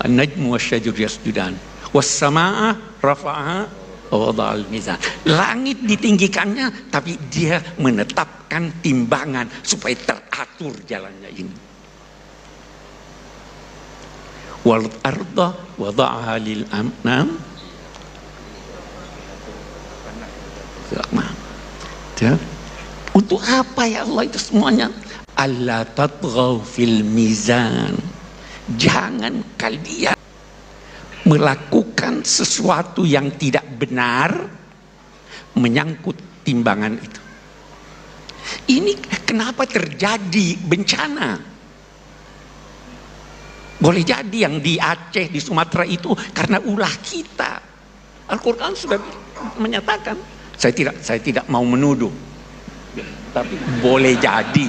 An-najmu wasyajaru yasjudan was samaa rafa'aha wa wada'al mizan. Langit ditinggikannya, tapi dia menetapkan timbangan supaya teratur jalannya ini. Wal arda wada'aha lil anam. Untuk apa ya Allah itu semuanya? Alla tatghaw fil mizan. Jangan kalian melakukan sesuatu yang tidak benar menyangkut timbangan itu. Ini kenapa terjadi bencana? Boleh jadi yang di Aceh, di Sumatera itu karena ulah kita. Al-Quran sudah menyatakan. Saya tidak mau menuduh, tapi boleh jadi.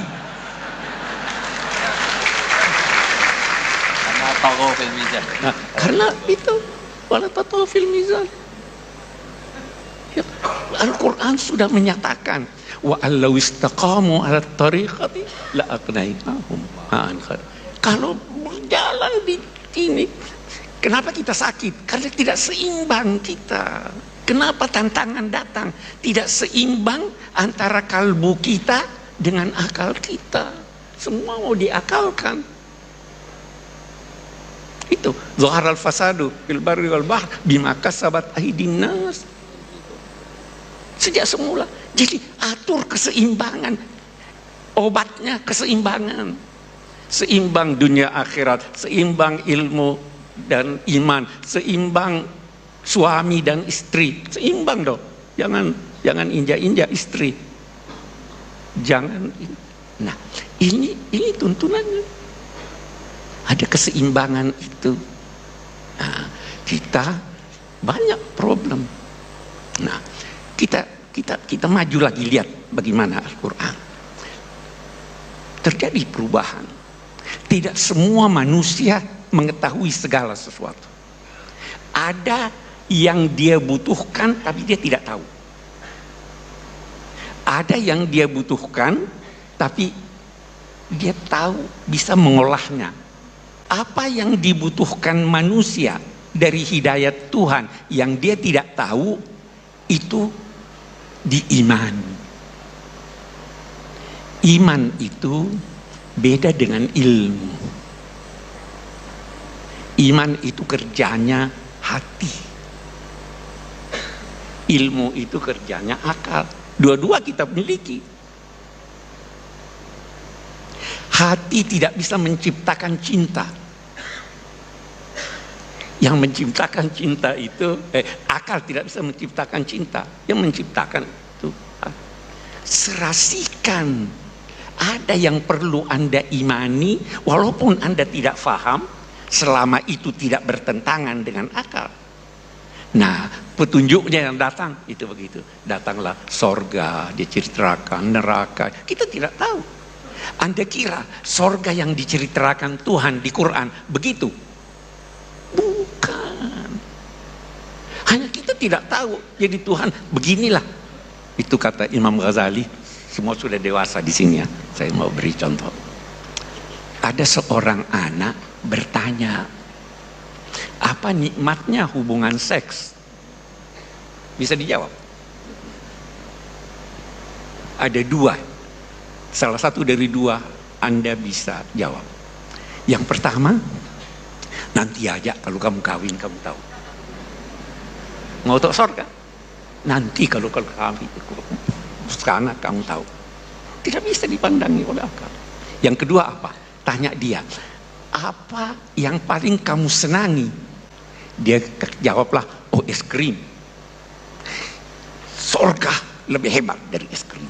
Nah, karena itu wala tatghaw fil mizan. Ya, Al-Quran sudah menyatakan wa allau istaqamu ala tariqati la aqnainahum ma'an khair. Kalau berjalan di ini, kenapa kita sakit? Karena tidak seimbang kita. Kenapa tantangan datang? Tidak seimbang antara kalbu kita dengan akal kita. Semua mau diakalkan. Itu zaharal fasadu fil barri wal bahr bima kasabat aydin nas. Sejak semula. Jadi atur keseimbangan. Obatnya keseimbangan. Seimbang dunia akhirat, seimbang ilmu dan iman, seimbang suami dan istri, seimbang dong. Jangan injak-injak istri. Jangan. Nah, ini tuntunannya. Ada keseimbangan itu. Nah, kita banyak problem. Nah, kita maju lagi, lihat bagaimana Al-Quran. Terjadi perubahan. Tidak semua manusia mengetahui segala sesuatu. Ada yang dia butuhkan tapi dia tidak tahu. Ada yang dia butuhkan tapi dia tahu, bisa mengolahnya. Apa yang dibutuhkan manusia dari hidayat Tuhan yang dia tidak tahu, itu di iman. Iman itu beda dengan ilmu. Iman itu kerjanya hati. Ilmu itu kerjanya akal. Dua-dua kita miliki. Hati tidak bisa menciptakan cinta. Yang menciptakan cinta itu, akal tidak bisa menciptakan cinta. Yang menciptakan itu serasikan. Ada yang perlu Anda imani, walaupun Anda tidak faham, selama itu tidak bertentangan dengan akal. Nah, petunjuknya yang datang itu begitu. Datanglah sorga, diceritakan neraka. Kita tidak tahu. Anda kira sorga yang diceritakan Tuhan di Quran begitu? Bukan. Hanya kita tidak tahu. Jadi Tuhan beginilah. Itu kata Imam Ghazali. Semua sudah dewasa di sini ya. Saya mau beri contoh. Ada seorang anak bertanya, apa nikmatnya hubungan seks? Bisa dijawab? Ada dua. Salah satu dari dua Anda bisa jawab. Yang pertama, nanti aja kalau kamu kawin kamu tahu. Mau tahu surga? Nanti kalau kawin sekarang kamu tahu. Tidak bisa dipandangi oleh akal. Yang kedua apa? Tanya dia, apa yang paling kamu senangi? Dia jawablah, oh es krim. Surga lebih hebat dari es krim.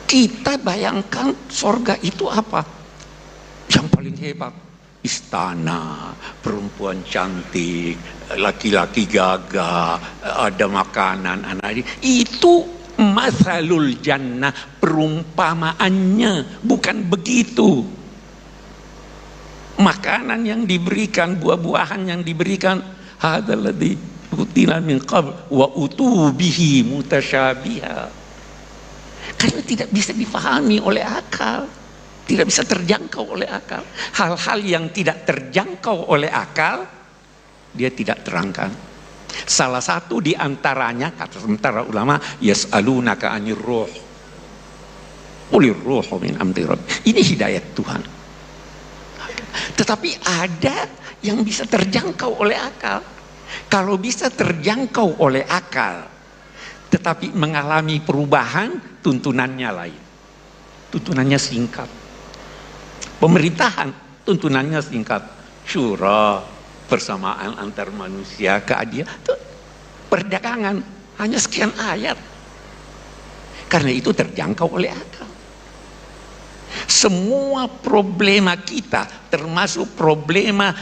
Kita bayangkan surga itu apa? Yang paling hebat, istana, perempuan cantik, laki-laki gagah, ada makanan, anak. Itu masalul jannah, perumpamaannya, bukan begitu. Makanan yang diberikan, buah-buahan yang diberikan, hadzal ladzi utila min qabl wa utubihi mutasyabiha. Karena tidak bisa difahami oleh akal. Tidak bisa terjangkau oleh akal. Hal-hal yang tidak terjangkau oleh akal, dia tidak terangkan. Salah satu di antaranya, kata sementara ulama, yas'alunaka 'anir ruh. Qulir ruhu min amri rabbi. Ini hidayat Tuhan. Tetapi ada yang bisa terjangkau oleh akal. Kalau bisa terjangkau oleh akal, tetapi mengalami perubahan, tuntunannya lain. Tuntunannya singkat. Pemerintahan tuntunannya singkat, syura, persamaan antar manusia, keadilan, perdagangan hanya sekian ayat. Karena itu terjangkau oleh akal. Semua problema kita, termasuk problema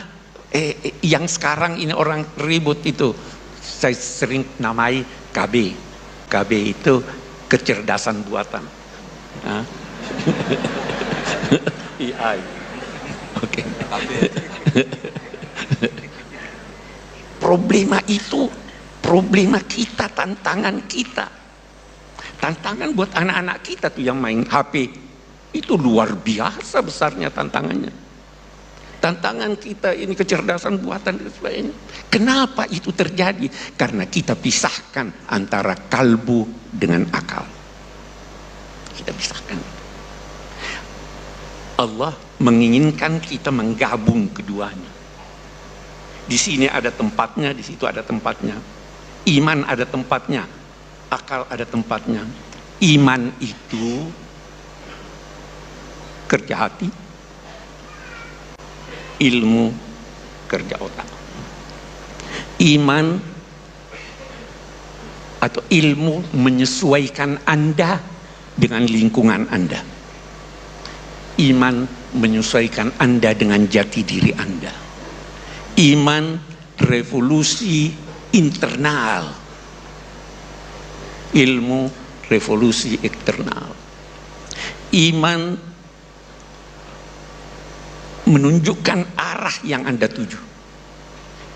yang sekarang ini orang ribut itu, saya sering namai KB. KB itu kecerdasan buatan. AI. Oke. Problema itu problema kita, tantangan kita. Tantangan buat anak-anak kita tuh yang main HP itu luar biasa besarnya tantangannya. Tantangan kita ini kecerdasan buatan dan sebagainya. Kenapa itu terjadi? Karena kita pisahkan antara kalbu dengan akal. Kita pisahkan. Allah menginginkan kita menggabung keduanya. Di sini ada tempatnya, di situ ada tempatnya. Iman ada tempatnya, akal ada tempatnya. Iman itu kerja hati, ilmu kerja otak. Iman atau ilmu menyesuaikan Anda dengan lingkungan Anda. Iman menyesuaikan Anda dengan jati diri Anda. Iman revolusi internal. Ilmu revolusi eksternal. Iman menunjukkan arah yang Anda tuju.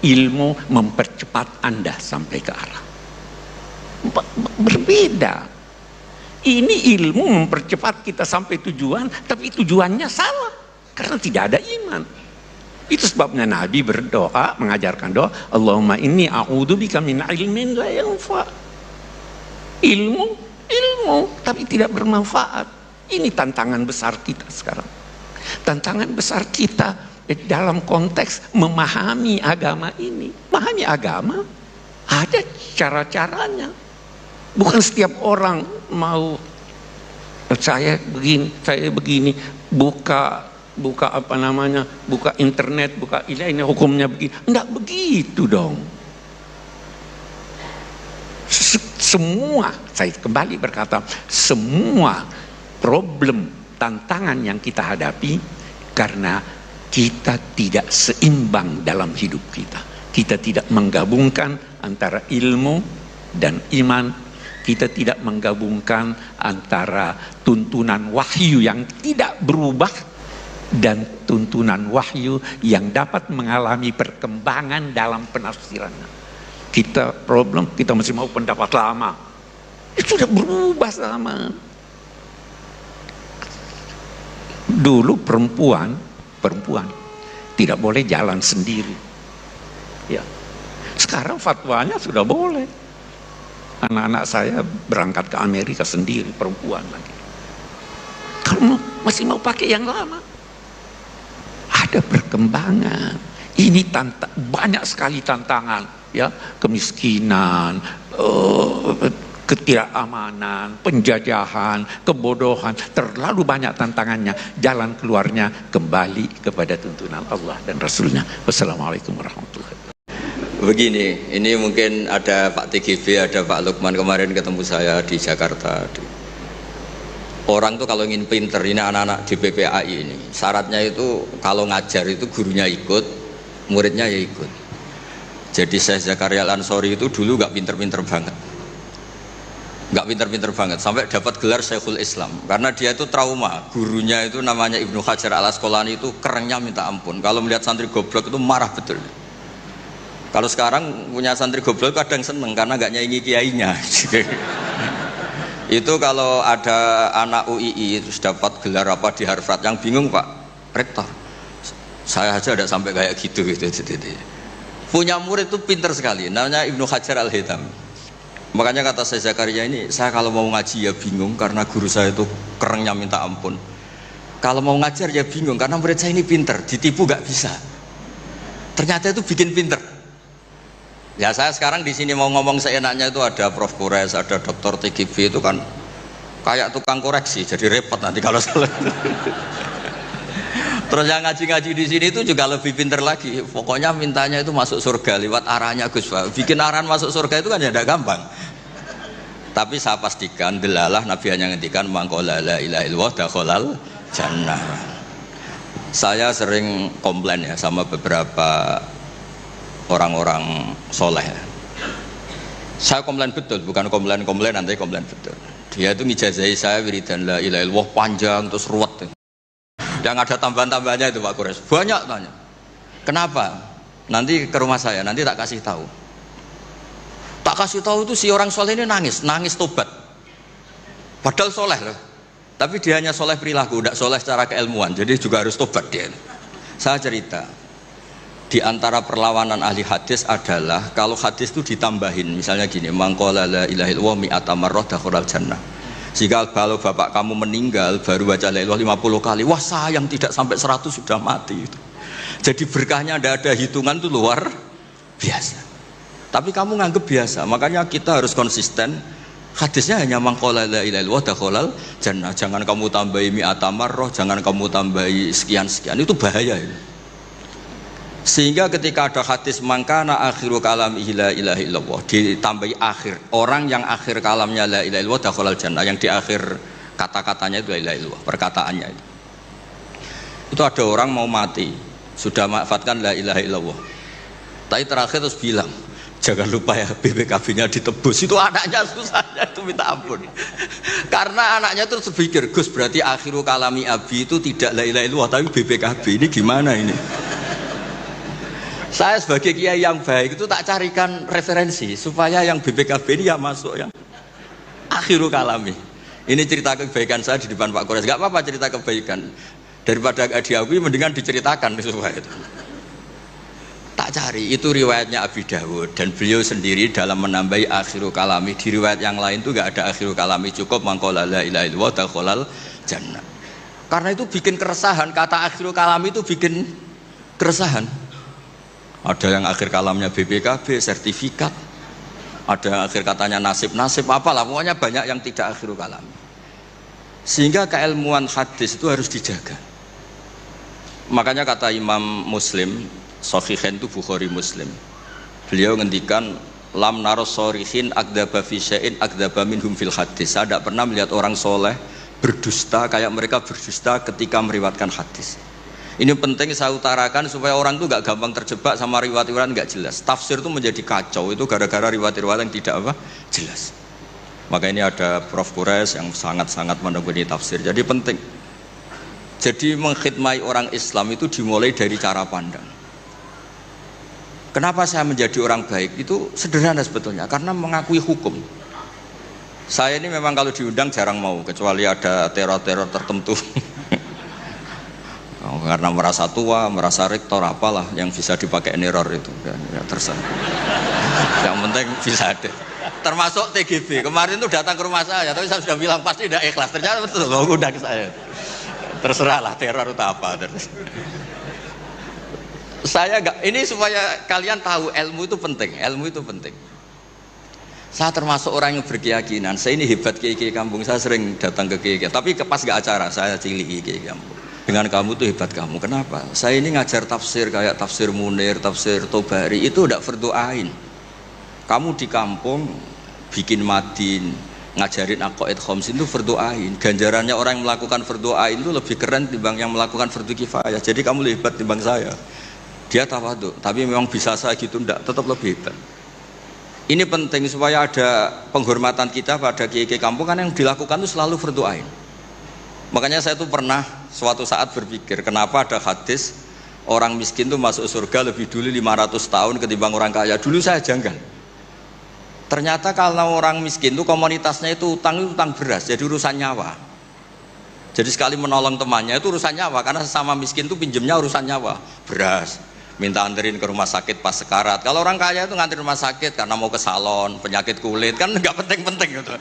Ilmu mempercepat Anda sampai ke arah. Berbeda. Ini ilmu mempercepat kita sampai tujuan, tapi tujuannya salah karena tidak ada iman. Itu sebabnya Nabi berdoa, mengajarkan doa, Allahumma inni a'udzubika min ilmin la yanfa. Ilmu, tapi tidak bermanfaat. Ini tantangan besar kita sekarang. Tantangan besar kita dalam konteks memahami agama ini. Memahami agama, ada cara-caranya. Bukan setiap orang mau saya begini, buka apa namanya, buka internet, buka ini hukumnya begini. Enggak begitu dong. Semua, saya kembali berkata, semua problem, tantangan yang kita hadapi karena kita tidak seimbang dalam hidup kita. Kita tidak menggabungkan antara ilmu dan iman. Kita tidak menggabungkan antara tuntunan wahyu yang tidak berubah dan tuntunan wahyu yang dapat mengalami perkembangan dalam penafsirannya. Kita masih mau pendapat lama. Itu sudah berubah sama. Dulu perempuan tidak boleh jalan sendiri. Ya. Sekarang fatwanya sudah boleh. Anak-anak saya berangkat ke Amerika sendiri, perempuan lagi. Kalau masih mau pakai yang lama, ada perkembangan. Ini banyak sekali tantangan, ya, kemiskinan, ketidakamanan, penjajahan, kebodohan, terlalu banyak tantangannya. Jalan keluarnya kembali kepada tuntunan Allah dan Rasulnya. Wassalamualaikum warahmatullahi wabarakatuh. Begini, ini mungkin ada Pak TGV, ada Pak Lukman kemarin ketemu saya di Jakarta. Orang tuh kalau ingin pinter, ini anak-anak di PPAI ini, syaratnya itu kalau ngajar itu gurunya ikut, muridnya ya ikut. Jadi Syekh Zakaria Al-Ansori itu dulu gak pinter-pinter banget. Gak pinter-pinter banget, sampai dapat gelar Syekhul Islam. Karena dia itu trauma, gurunya itu namanya Ibnu Hajar Al-Asqalani itu kerennya minta ampun. Kalau melihat santri goblok itu marah betul. Kalau sekarang punya santri goblok kadang seneng karena gak nyaingi kiainya. Itu kalau ada anak UII terus dapat gelar apa di Harvard, yang bingung Pak Rektor, saya aja ada sampai kayak gitu. Punya murid itu pinter sekali, namanya Ibnu Hajar Al-Haythami. Makanya kata saya Zakaria ini, saya kalau mau ngaji ya bingung karena guru saya itu kerennya minta ampun. Kalau mau ngajar ya bingung karena murid saya ini pinter, ditipu gak bisa. Ternyata itu bikin pinter. Ya saya sekarang di sini mau ngomong seenaknya itu ada Prof Kures, ada Dr. TGV, itu kan kayak tukang koreksi, jadi repot nanti kalau salah. Terus yang ngaji-ngaji di sini itu juga lebih pinter lagi. Pokoknya mintanya itu masuk surga lewat arahnya Gus Pak. Bikin arahan masuk surga itu kan ya tidak gampang. Tapi saya pastikan delalah Nabi hanya ngendikan mangkola la ilaha illallah dakhalal jannah. Saya sering komplain ya sama beberapa orang-orang soleh. Saya komplain betul, bukan komplain nanti komplain betul. Dia itu ngijazahi saya wiridan la ilaha illallah panjang terus ruwet. Yang ada tambahan-tambahannya itu Pak Kures. Banyak tanya. Kenapa? Nanti ke rumah saya, nanti tak kasih tahu. Tak kasih tahu itu si orang soleh ini nangis tobat. Padahal soleh loh. Tapi dia hanya soleh perilaku, tidak soleh secara keilmuan. Jadi juga harus tobat dia. Saya cerita. Di antara perlawanan ahli hadis adalah kalau hadis itu ditambahin, misalnya gini, mangqala la ilaha illallah mi'ata marrah dakhalal jannah. Jika kalau bapak kamu meninggal baru baca la ilaha 50 kali, wah sayang tidak sampai 100 sudah mati itu. Jadi berkahnya ada hitungan itu luar biasa. Tapi kamu nganggep biasa, makanya kita harus konsisten. Hadisnya hanya mangqala la ilaha illallah dakhalal jannah. Jangan kamu tambahi mi'ata marrah, jangan kamu tambahi sekian-sekian, itu bahaya itu. Sehingga ketika ada hadis mangkana akhiru kalamihi la ilaha illallah ditambahi akhir, orang yang akhir kalamnya la ilaha illallah dakhalal jannah, yang di akhir kata-katanya itu la ilaha illallah, perkataannya itu. Itu ada orang mau mati sudah mafatkan la ilaha illallah, tapi terakhir terus bilang jangan lupa ya BPKB-nya ditebus. Itu anaknya susahnya itu minta ampun. Karena anaknya terus berpikir, Gus berarti akhiru kalami abi itu tidak la ilaha illallah tapi BPKB, ini gimana ini? Saya sebagai kiai yang baik itu tak carikan referensi supaya yang BPKB ini ya masuk yang akhiru kalami. Ini cerita kebaikan saya di depan Pak Kores. Gak apa-apa cerita kebaikan, daripada gak diakui mendingan diceritakan supaya itu. Tak cari, itu riwayatnya Abi Dawud dan beliau sendiri dalam menambahi akhiru kalami. Di riwayat yang lain itu gak ada akhiru kalami, cukup mangqala la ilaha illallah dakhalal jannah. Karena itu bikin keresahan, kata akhiru kalami itu bikin keresahan. Ada yang akhir kalamnya BPKB, sertifikat. Ada yang akhir katanya nasib-nasib, apalah. Pokoknya banyak yang tidak akhiru kalami. Sehingga keilmuan hadis itu harus dijaga. Makanya kata Imam Muslim, Sahihain itu Bukhari Muslim, beliau ngendikan lam naros sorihin akdaba fi syai'in akdaba minhum fil hadis. Saya tidak pernah melihat orang soleh berdusta kayak mereka berdusta ketika meriwayatkan hadis. Ini penting saya utarakan supaya orang itu gak gampang terjebak sama riwayat-riwayat gak jelas. Tafsir itu menjadi kacau itu gara-gara riwayat-riwayat yang tidak jelas. Maka ini ada Prof. Quraisy yang sangat-sangat menekuni tafsir. Jadi penting. Jadi mengkhidmati orang Islam itu dimulai dari cara pandang. Kenapa saya menjadi orang baik? Itu sederhana sebetulnya, karena mengakui hukum. Saya ini memang kalau diundang jarang mau, kecuali ada teror-teror tertentu. Karena merasa tua, merasa rektor apalah yang bisa dipakai neror itu. Ya, terserah. Yang penting bisa ada. Termasuk TGB kemarin itu datang ke rumah saya, tapi saya sudah bilang pasti tidak ikhlas. Ternyata betul, udah ke saya. Terserahlah teror itu apa. Saya enggak, ini supaya kalian tahu ilmu itu penting. Ilmu itu penting. Saya termasuk orang yang berkeyakinan. Saya ini hebat kiai kampung. Saya sering datang ke kiai, tapi pas gak acara saya cilik kiai kampung. Dengan kamu tuh hebat kamu. Kenapa? Saya ini ngajar tafsir kayak tafsir Munir, tafsir Tobari itu udah fardu ain. Kamu di kampung bikin madin, ngajarin aqaid khamsin itu fardu ain. Ganjarannya orang yang melakukan fardu ain itu lebih keren timbang yang melakukan fardu kifayah. Jadi kamu lebih hebat timbang saya. Dia tawadhu, tapi memang bisa saya gitu enggak, tetap lebih hebat. Ini penting supaya ada penghormatan kita pada kiai-kiai kampung, kan yang dilakukan itu selalu fardu ain. Makanya saya tuh pernah suatu saat berpikir, kenapa ada hadis orang miskin tuh masuk surga lebih dulu 500 tahun ketimbang orang kaya. Dulu saya janggal. Ternyata kalau orang miskin tuh komunitasnya itu utang beras, jadi urusan nyawa. Jadi sekali menolong temannya itu urusan nyawa, karena sesama miskin tuh pinjemnya urusan nyawa, beras. Minta anterin ke rumah sakit pas sekarat. Kalau orang kaya itu nganterin rumah sakit karena mau ke salon, penyakit kulit, kan nggak penting-penting gitu.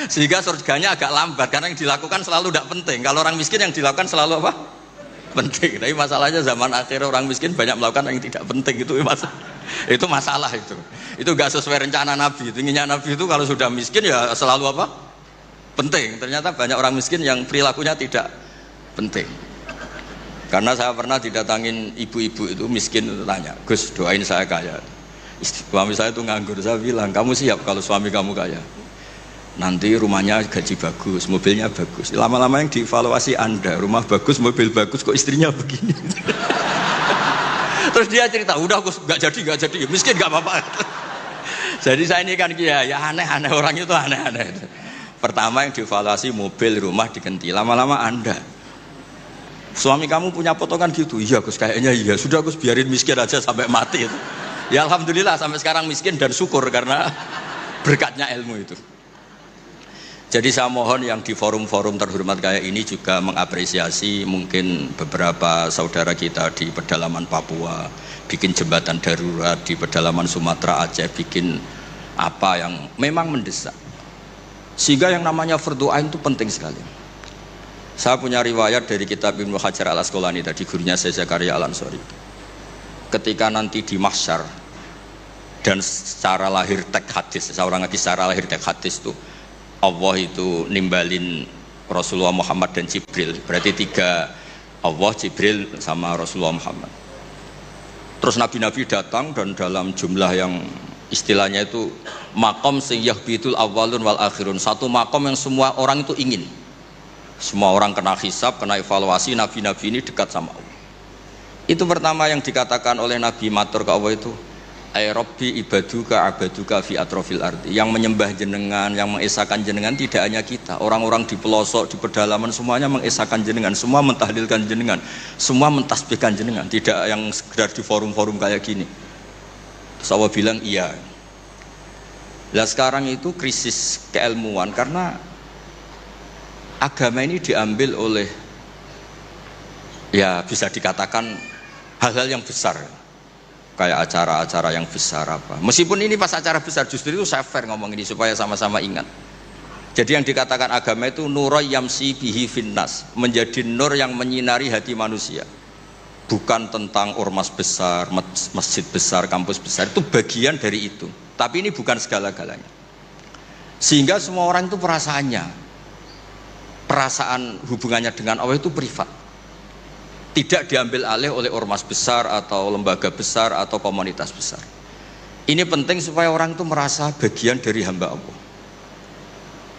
Sehingga surganya agak lambat karena yang dilakukan selalu tidak penting. Kalau orang miskin yang dilakukan selalu apa? Penting. Tapi masalahnya zaman akhir orang miskin banyak melakukan yang tidak penting, itu masalah itu. Itu nggak sesuai rencana Nabi. Itu inginnya Nabi itu kalau sudah miskin ya selalu apa? Penting. Ternyata banyak orang miskin yang perilakunya tidak penting. Karena saya pernah didatangin ibu-ibu itu miskin itu tanya, Gus doain saya kaya. Suami saya itu nganggur. Saya bilang, kamu siap kalau suami kamu kaya? Nanti rumahnya gaji bagus, mobilnya bagus. Lama-lama yang dievaluasi Anda, rumah bagus, mobil bagus, kok istrinya begini. Terus dia cerita, udah Gus nggak jadi, miskin nggak apa-apa. Jadi saya ini kan ya aneh-aneh, orang itu aneh-aneh. Pertama yang dievaluasi mobil, rumah diganti. Lama-lama Anda, suami kamu punya potongan gitu? Iya Gus, kayaknya iya. Sudah Gus, biarin miskin aja sampai mati itu. Ya alhamdulillah sampai sekarang miskin dan syukur karena berkatnya ilmu itu. Jadi saya mohon yang di forum-forum terhormat kayak ini juga mengapresiasi mungkin beberapa saudara kita di pedalaman Papua bikin jembatan darurat, di pedalaman Sumatera Aceh bikin apa yang memang mendesak. Sehingga yang namanya fardu ain itu penting sekali. Saya punya riwayat dari kitab Ibnu Hajar al-Asqalani tadi, gurunya saya Zakaria al-Ansori. Ketika nanti di mahsyar dan secara lahir tek hadis, seorang lagi secara lahir tek hadis itu Allah itu nimbalin Rasulullah Muhammad dan Jibril. Berarti tiga, Allah, Jibril sama Rasulullah Muhammad. Terus nabi-nabi datang dan dalam jumlah yang istilahnya itu makom sing yahbitul awwalun wal akhirun. Satu makom yang semua orang itu ingin. Semua orang kena hisab, kena evaluasi, nabi-nabi ini dekat sama Allah. Itu pertama yang dikatakan oleh Nabi matur ke Allah itu, ay Rabbi ibaduka abaduka fi atrofil ardi. Yang menyembah jenengan, yang mengesahkan jenengan tidak hanya kita, orang-orang di pelosok, di pedalaman semuanya mengesahkan jenengan, semua mentahlilkan jenengan, semua mentasbihkan jenengan, tidak yang sekedar di forum-forum kayak gini. Terus Allah bilang iya. Nah sekarang itu krisis keilmuan karena agama ini diambil oleh, ya bisa dikatakan hal-hal yang besar, kayak acara-acara yang besar apa. Meskipun ini pas acara besar, justru itu saya fair ngomong ini supaya sama-sama ingat. Jadi yang dikatakan agama itu nurul yamsi bihi finnas, menjadi nur yang menyinari hati manusia. Bukan tentang ormas besar, masjid besar, kampus besar, itu bagian dari itu. Tapi ini bukan segala-galanya. Sehingga semua orang itu perasaannya. perasaan hubungannya dengan Allah itu privat, tidak diambil alih oleh ormas besar atau lembaga besar atau komunitas besar. Ini penting supaya orang itu merasa bagian dari hamba Allah.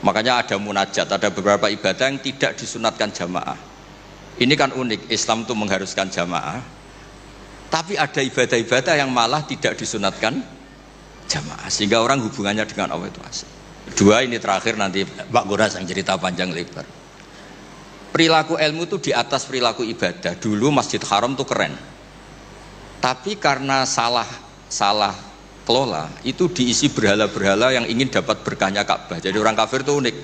Makanya ada munajat, ada beberapa ibadah yang tidak disunatkan jamaah. Ini kan unik, Islam itu mengharuskan jamaah, tapi ada ibadah-ibadah yang malah tidak disunatkan jamaah, sehingga orang hubungannya dengan Allah itu asik. Dua ini terakhir, nanti Pak Guras yang cerita panjang lebar. Perilaku ilmu itu di atas perilaku ibadah. Dulu Masjid Haram itu keren, tapi karena salah kelola itu diisi berhala-berhala yang ingin dapat berkahnya Ka'bah. Jadi orang kafir itu unik,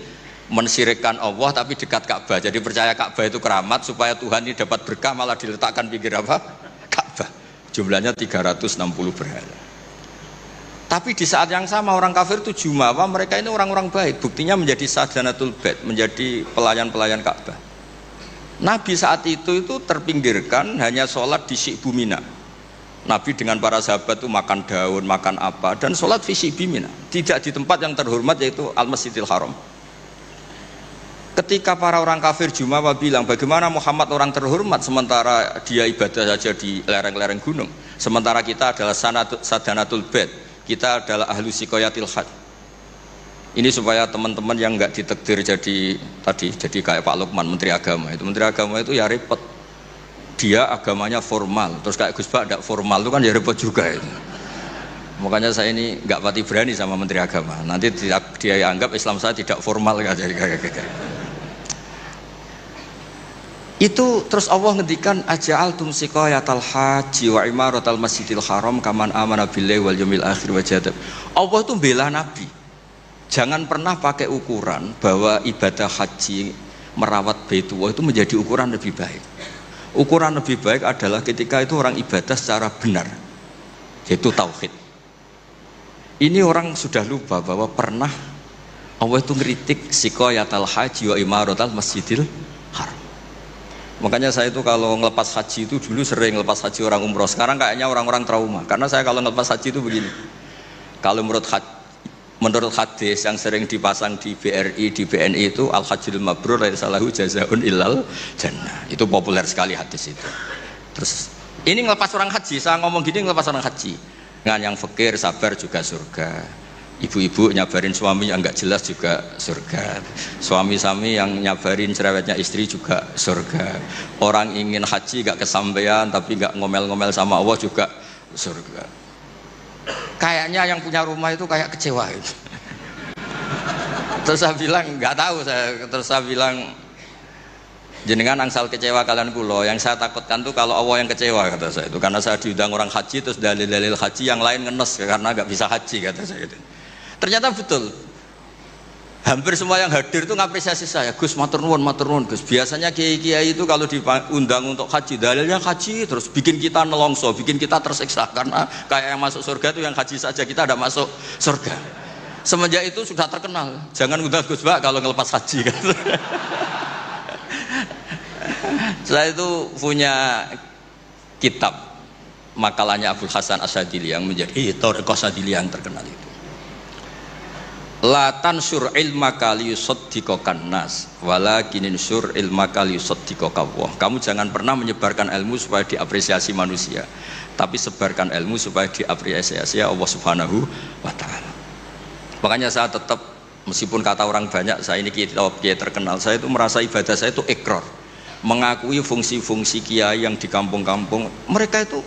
mensyirikkan Allah tapi dekat Ka'bah. Jadi percaya Ka'bah itu keramat, supaya Tuhan ini dapat berkah malah diletakkan pinggir apa? Ka'bah. Jumlahnya 360 berhala. Tapi di saat yang sama orang kafir itu jumawa, mereka ini orang-orang baik. Buktinya menjadi sadanatul bait, menjadi pelayan-pelayan Ka'bah. Nabi saat itu terpinggirkan, hanya sholat di Syi'bu Mina. Nabi dengan para sahabat itu makan daun, makan apa, dan sholat fi Syi'bi Mina, tidak di tempat yang terhormat yaitu Al-Masjidil Haram. Ketika para orang kafir jumawa bilang, bagaimana Muhammad orang terhormat sementara dia ibadah saja di lereng-lereng gunung, sementara kita adalah sadanatul bait, kita adalah ahlu sikoyatil had. Ini supaya teman-teman yang nggak ditakdir jadi kayak Pak Lukman, Menteri Agama. Itu Menteri Agama itu ya repot, dia agamanya formal, terus kayak Gus Pak tidak formal itu kan ya repot juga itu. Makanya saya ini nggak pati berani sama Menteri Agama, nanti dia anggap Islam saya tidak formal kan, jadi kayak itu. Terus Allah ngendikan aja'altum siqayatal haji wa imaratal masjidil haram kaman amana billahi wal yawmil akhir wa jadab. Allah itu bela Nabi, jangan pernah pakai ukuran bahwa ibadah haji merawat Baitullah itu menjadi ukuran lebih baik. Ukuran lebih baik adalah ketika itu orang ibadah secara benar, yaitu tauhid. Ini orang sudah lupa bahwa pernah Allah itu ngeritik siqayatal haji wa imaratal masjidil haram. Makanya saya itu kalau ngelepas haji itu dulu sering ngelepas haji orang umroh. Sekarang kayaknya orang-orang trauma, karena saya kalau ngelepas haji itu begini. Kalau menurut hadis yang sering dipasang di BRI, di BNI itu al-hajjul mabrur laisa lahu jazaun illal jannah. Itu populer sekali hadis itu. Terus ini ngelepas orang haji, saya ngomong gini ngelepas orang haji. Dengan yang fakir sabar juga surga. Ibu-ibu nyabarin suami yang enggak jelas juga surga. Suami-suami yang nyabarin cerewetnya istri juga surga. Orang ingin haji enggak kesampaian tapi enggak ngomel-ngomel sama Allah juga surga. Kayaknya yang punya rumah itu kayak kecewa itu. Terus saya bilang nggak tahu saya. Terus saya bilang jenengan angsal kecewa kalian kulo. Yang saya takutkan tuh kalau Allah yang kecewa, kata saya itu. Karena saya diundang orang haji terus dalil-dalil haji yang lain ngenes karena nggak bisa haji, kata saya itu. Ternyata betul. Hampir semua yang hadir itu ngapresiasi saya. Gus matur nuwun Gus. Biasanya kiai-kiai itu kalau diundang untuk haji, dalilnya haji terus bikin kita nelongso, bikin kita tersiksa karena kayak yang masuk surga itu yang haji saja, kita ada masuk surga. Semenjak itu sudah terkenal. Jangan undang Gus Pak kalau ngelepas haji kan. Saya itu punya kitab makalahnya Abul Hasan Asyadili yang menjadi Thariqah Asyadili yang terkenal itu. La tansur ilmaka liyusaddiqakan nas walakinin sur ilmaka liyusaddiqaka Allah. Kamu jangan pernah menyebarkan ilmu supaya diapresiasi manusia, tapi sebarkan ilmu supaya diapresiasi Allah Subhanahu wa taala. Makanya saya tetap, meskipun kata orang banyak saya ini kiai terkenal, saya itu merasa ibadah saya itu ikrar, mengakui fungsi-fungsi kiai yang di kampung-kampung. Mereka itu,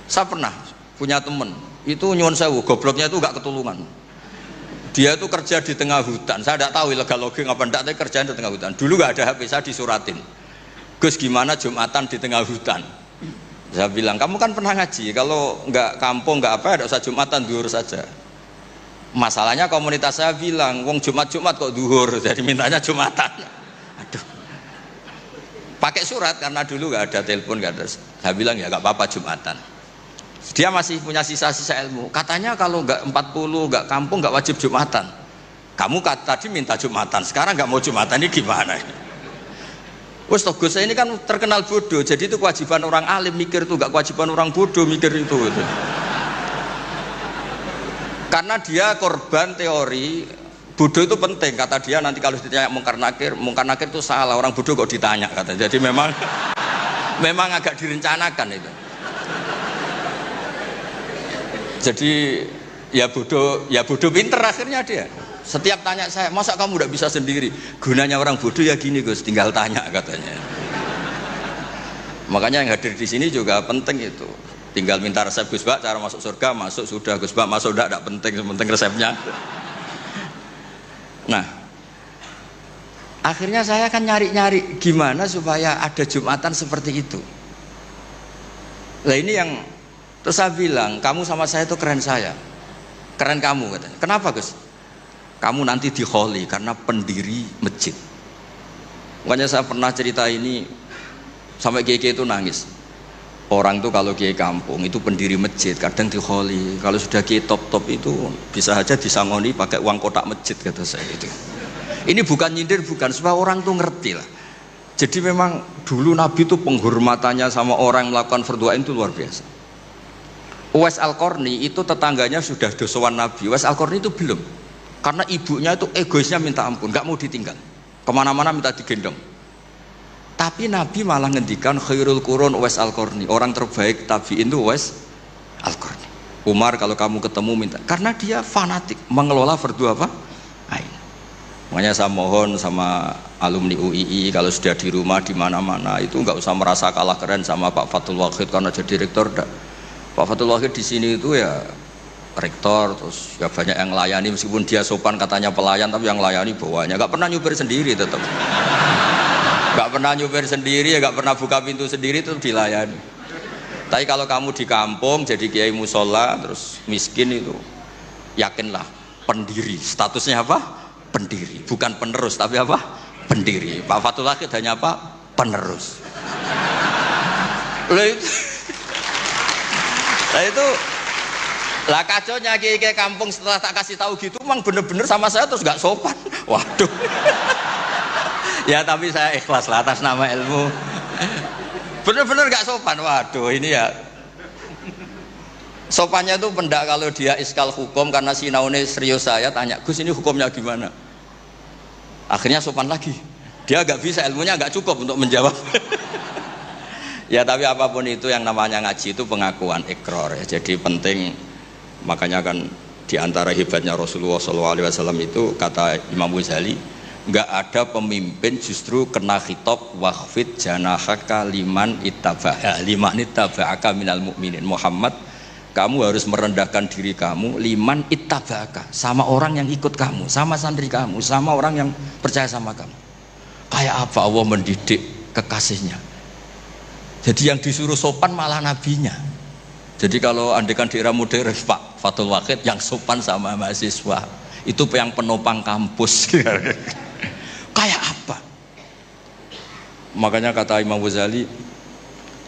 saya pernah punya teman itu nyuwun sewu, gobloknya itu gak ketulungan. Dia itu kerja di tengah hutan, saya tidak tahu ilegal logging apa enggak, tapi kerjaan di tengah hutan. Dulu gak ada HP, saya disuratin, Gus gimana Jumatan di tengah hutan. Saya bilang, kamu kan pernah ngaji, kalau nggak kampung nggak apa, ada usah Jumatan, duhur saja. Masalahnya komunitas saya bilang, wong Jumat kok duhur, jadi mintanya Jumatan. Aduh, pakai surat karena dulu nggak ada telepon, nggak ada. Saya bilang ya nggak apa-apa Jumatan. Dia masih punya sisa-sisa ilmu. Katanya kalau nggak 40 nggak kampung nggak wajib Jumatan. Kamu tadi minta Jumatan, sekarang nggak mau Jumatan, ini gimana? Wes toh Gus, ini kan terkenal bodoh. Jadi itu kewajiban orang alim mikir itu, nggak kewajiban orang bodoh mikir itu. Karena dia korban teori bodoh itu penting, kata dia. Nanti kalau ditanya mungkar nakir itu salah, orang bodoh kok ditanya, kata. Jadi memang memang agak direncanakan itu. Jadi ya bodoh pinter akhirnya dia. Setiap tanya saya, masa kamu tidak bisa sendiri? Gunanya orang bodoh ya gini Gus, tinggal tanya, katanya. Makanya yang hadir di sini juga penting itu. Tinggal minta resep Gus Bak, cara masuk surga, masuk sudah. Gus Bak masuk tidak penting, penting resepnya. Nah, akhirnya saya akan nyari-nyari gimana supaya ada Jumatan seperti itu. Nah ini yang terus saya bilang, kamu sama saya itu keren saya, keren kamu, katanya. Kenapa Gus? Kamu nanti dikholi karena pendiri masjid. Makanya saya pernah cerita ini sampai kiai itu nangis. Orang tuh kalau kiai kampung itu pendiri masjid kadang dikholi. Kalau sudah kiai top itu bisa aja disangoni pakai uang kotak masjid, kata saya itu. Ini bukan nyindir, bukan, supaya orang tuh ngerti lah. Jadi memang dulu Nabi itu penghormatannya sama orang yang melakukan fardu ain itu luar biasa. Uwais Al-Qarni itu tetangganya sudah dosowan Nabi. Uwais Al-Qarni itu belum. Karena ibunya itu egoisnya minta ampun, nggak mau ditinggal, kemana-mana minta digendong. Tapi Nabi malah ngendikan khairul qurun Uwais Al-Qarni, orang terbaik tabi'in itu Uwais Al-Qarni. Umar kalau kamu ketemu minta, karena dia fanatik mengelola fardu apa? Ain. Makanya saya mohon sama alumni UII kalau sudah di rumah di mana-mana itu nggak usah merasa kalah keren sama Pak Fathul Wahid karena jadi rektor. Pak Fathul Wahid di sini itu ya rektor, terus ya banyak yang layani, meskipun dia sopan katanya pelayan, tapi yang layani bawahnya nggak pernah nyupir sendiri, tetap nggak pernah nyupir sendiri, ya nggak pernah buka pintu sendiri, tetap dilayani. Tapi kalau kamu di kampung jadi kiai musola terus miskin itu, yakinlah pendiri, statusnya apa? Pendiri, bukan penerus, tapi apa? Pendiri. Pak Fathul Wahid hanya apa? Penerus. Itu lah kacaunya kiai kampung setelah tak kasih tahu gitu, emang bener-bener sama saya terus nggak sopan. Waduh. Ya tapi saya ikhlas lah atas nama ilmu. Bener-bener nggak sopan. Waduh ini ya. Sopannya tuh pendak kalau dia iskal hukum karena sinaune serius, saya tanya Gus ini hukumnya gimana? Akhirnya sopan lagi. Dia nggak bisa, ilmunya nggak cukup untuk menjawab. Ya tapi apapun itu yang namanya ngaji itu pengakuan ikrar ya. Jadi penting. Makanya kan diantara hebatnya Rasulullah SAW itu kata Imam Ghazali, nggak ada pemimpin justru kena khitab wakhfid janahaka liman ittaba'aka minal mu'minin. Muhammad, kamu harus merendahkan diri kamu liman ittaba'aka, sama orang yang ikut kamu, sama santri kamu, sama orang yang percaya sama kamu. Kayak apa Allah mendidik kekasihnya? Jadi yang disuruh sopan malah nabinya. Jadi kalau andekan di era modern Pak Fathul Wahid yang sopan sama mahasiswa itu yang penopang kampus. Kayak apa? Makanya kata Imam Ghazali,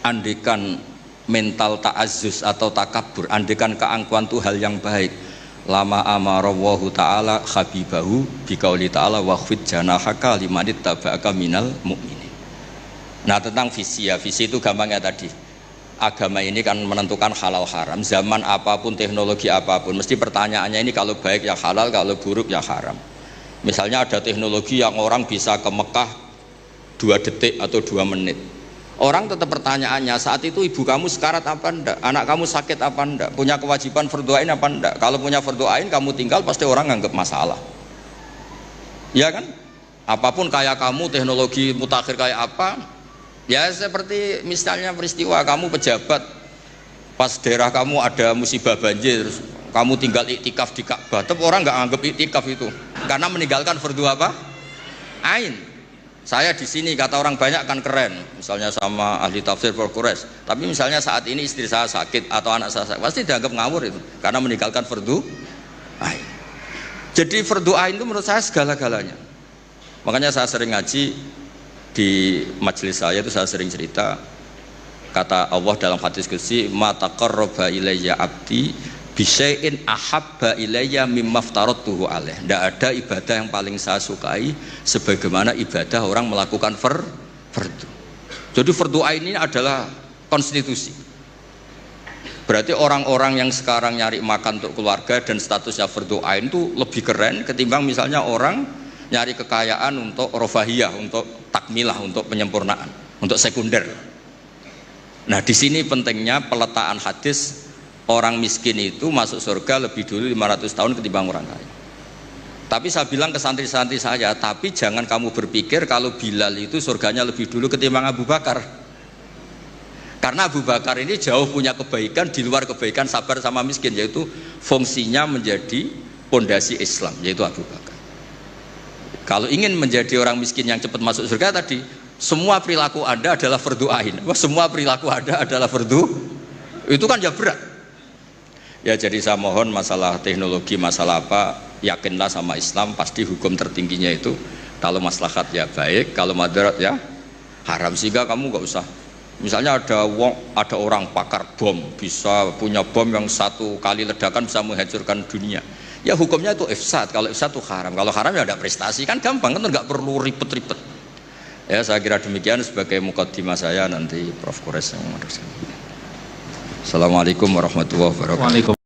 andekan mental ta'azzus atau takabur, andekan keangkuhan itu hal yang baik, lama amarallahu ta'ala habibahu biqauli ta'ala wakhfid janahaka liman ittaba'aka minal mu'minin. Nah tentang visi ya, visi itu gampangnya tadi. Agama ini kan menentukan halal haram, zaman apapun, teknologi apapun, mesti pertanyaannya ini kalau baik ya halal, kalau buruk ya haram. Misalnya ada teknologi yang orang bisa ke Mekah 2 detik atau 2 menit, orang tetap pertanyaannya saat itu ibu kamu sekarat apa enggak, anak kamu sakit apa enggak, punya kewajiban fardu ain apa enggak. Kalau punya fardu ain kamu tinggal pasti orang nganggap masalah, ya kan? Apapun kayak kamu, teknologi mutakhir kayak apa, ya seperti misalnya peristiwa kamu pejabat pas daerah kamu ada musibah banjir, kamu tinggal iktikaf di Ka'bah, tetap orang nggak anggap iktikaf itu karena meninggalkan fardu apa? Ain. Saya di sini kata orang banyak kan keren, misalnya sama ahli tafsir Quraisy. Tapi misalnya saat ini istri saya sakit atau anak saya sakit, pasti dianggap ngawur itu karena meninggalkan fardu ain. Jadi fardu ain itu menurut saya segala-galanya. Makanya saya sering ngaji di majelis saya itu, saya sering cerita kata Allah dalam hadis qudsi, ma taqarraba ilayya abdi bisyai'in ahabba ilayya mimma aftaratuhu alaih. Tidak ada ibadah yang paling saya sukai sebagaimana ibadah orang melakukan fardu. Jadi fardu ain ini adalah konstitusi. Berarti orang-orang yang sekarang nyari makan untuk keluarga dan statusnya fardhu ain itu lebih keren ketimbang misalnya orang nyari kekayaan untuk rofahiyah, untuk takmilah, untuk penyempurnaan, untuk sekunder. Nah di sini pentingnya peletaan hadis orang miskin itu masuk surga lebih dulu 500 tahun ketimbang orang kaya. Tapi saya bilang ke santri-santri saya, tapi jangan kamu berpikir kalau Bilal itu surganya lebih dulu ketimbang Abu Bakar. Karena Abu Bakar ini jauh punya kebaikan di luar kebaikan sabar sama miskin, yaitu fungsinya menjadi pondasi Islam, yaitu Abu Bakar. Kalau ingin menjadi orang miskin yang cepat masuk surga tadi, semua perilaku Anda adalah fardhu ain. Wah, semua perilaku Anda adalah fardhu. Itu kan ya berat. Ya jadi saya mohon masalah teknologi, masalah apa, yakinlah sama Islam, pasti hukum tertingginya itu kalau maslahat ya baik, kalau madarat ya haram. Sehingga kamu nggak usah. Misalnya ada orang pakar bom, bisa punya bom yang satu kali ledakan bisa menghancurkan dunia. Ya hukumnya itu ifsad. Kalau ifsad itu haram. Kalau haram ya ada prestasi, kan gampang, kan nggak perlu ribet-ribet. Ya saya kira demikian sebagai mukaddimah saya, nanti Prof. Kures yang meneruskan. Assalamualaikum warahmatullahi wabarakatuh.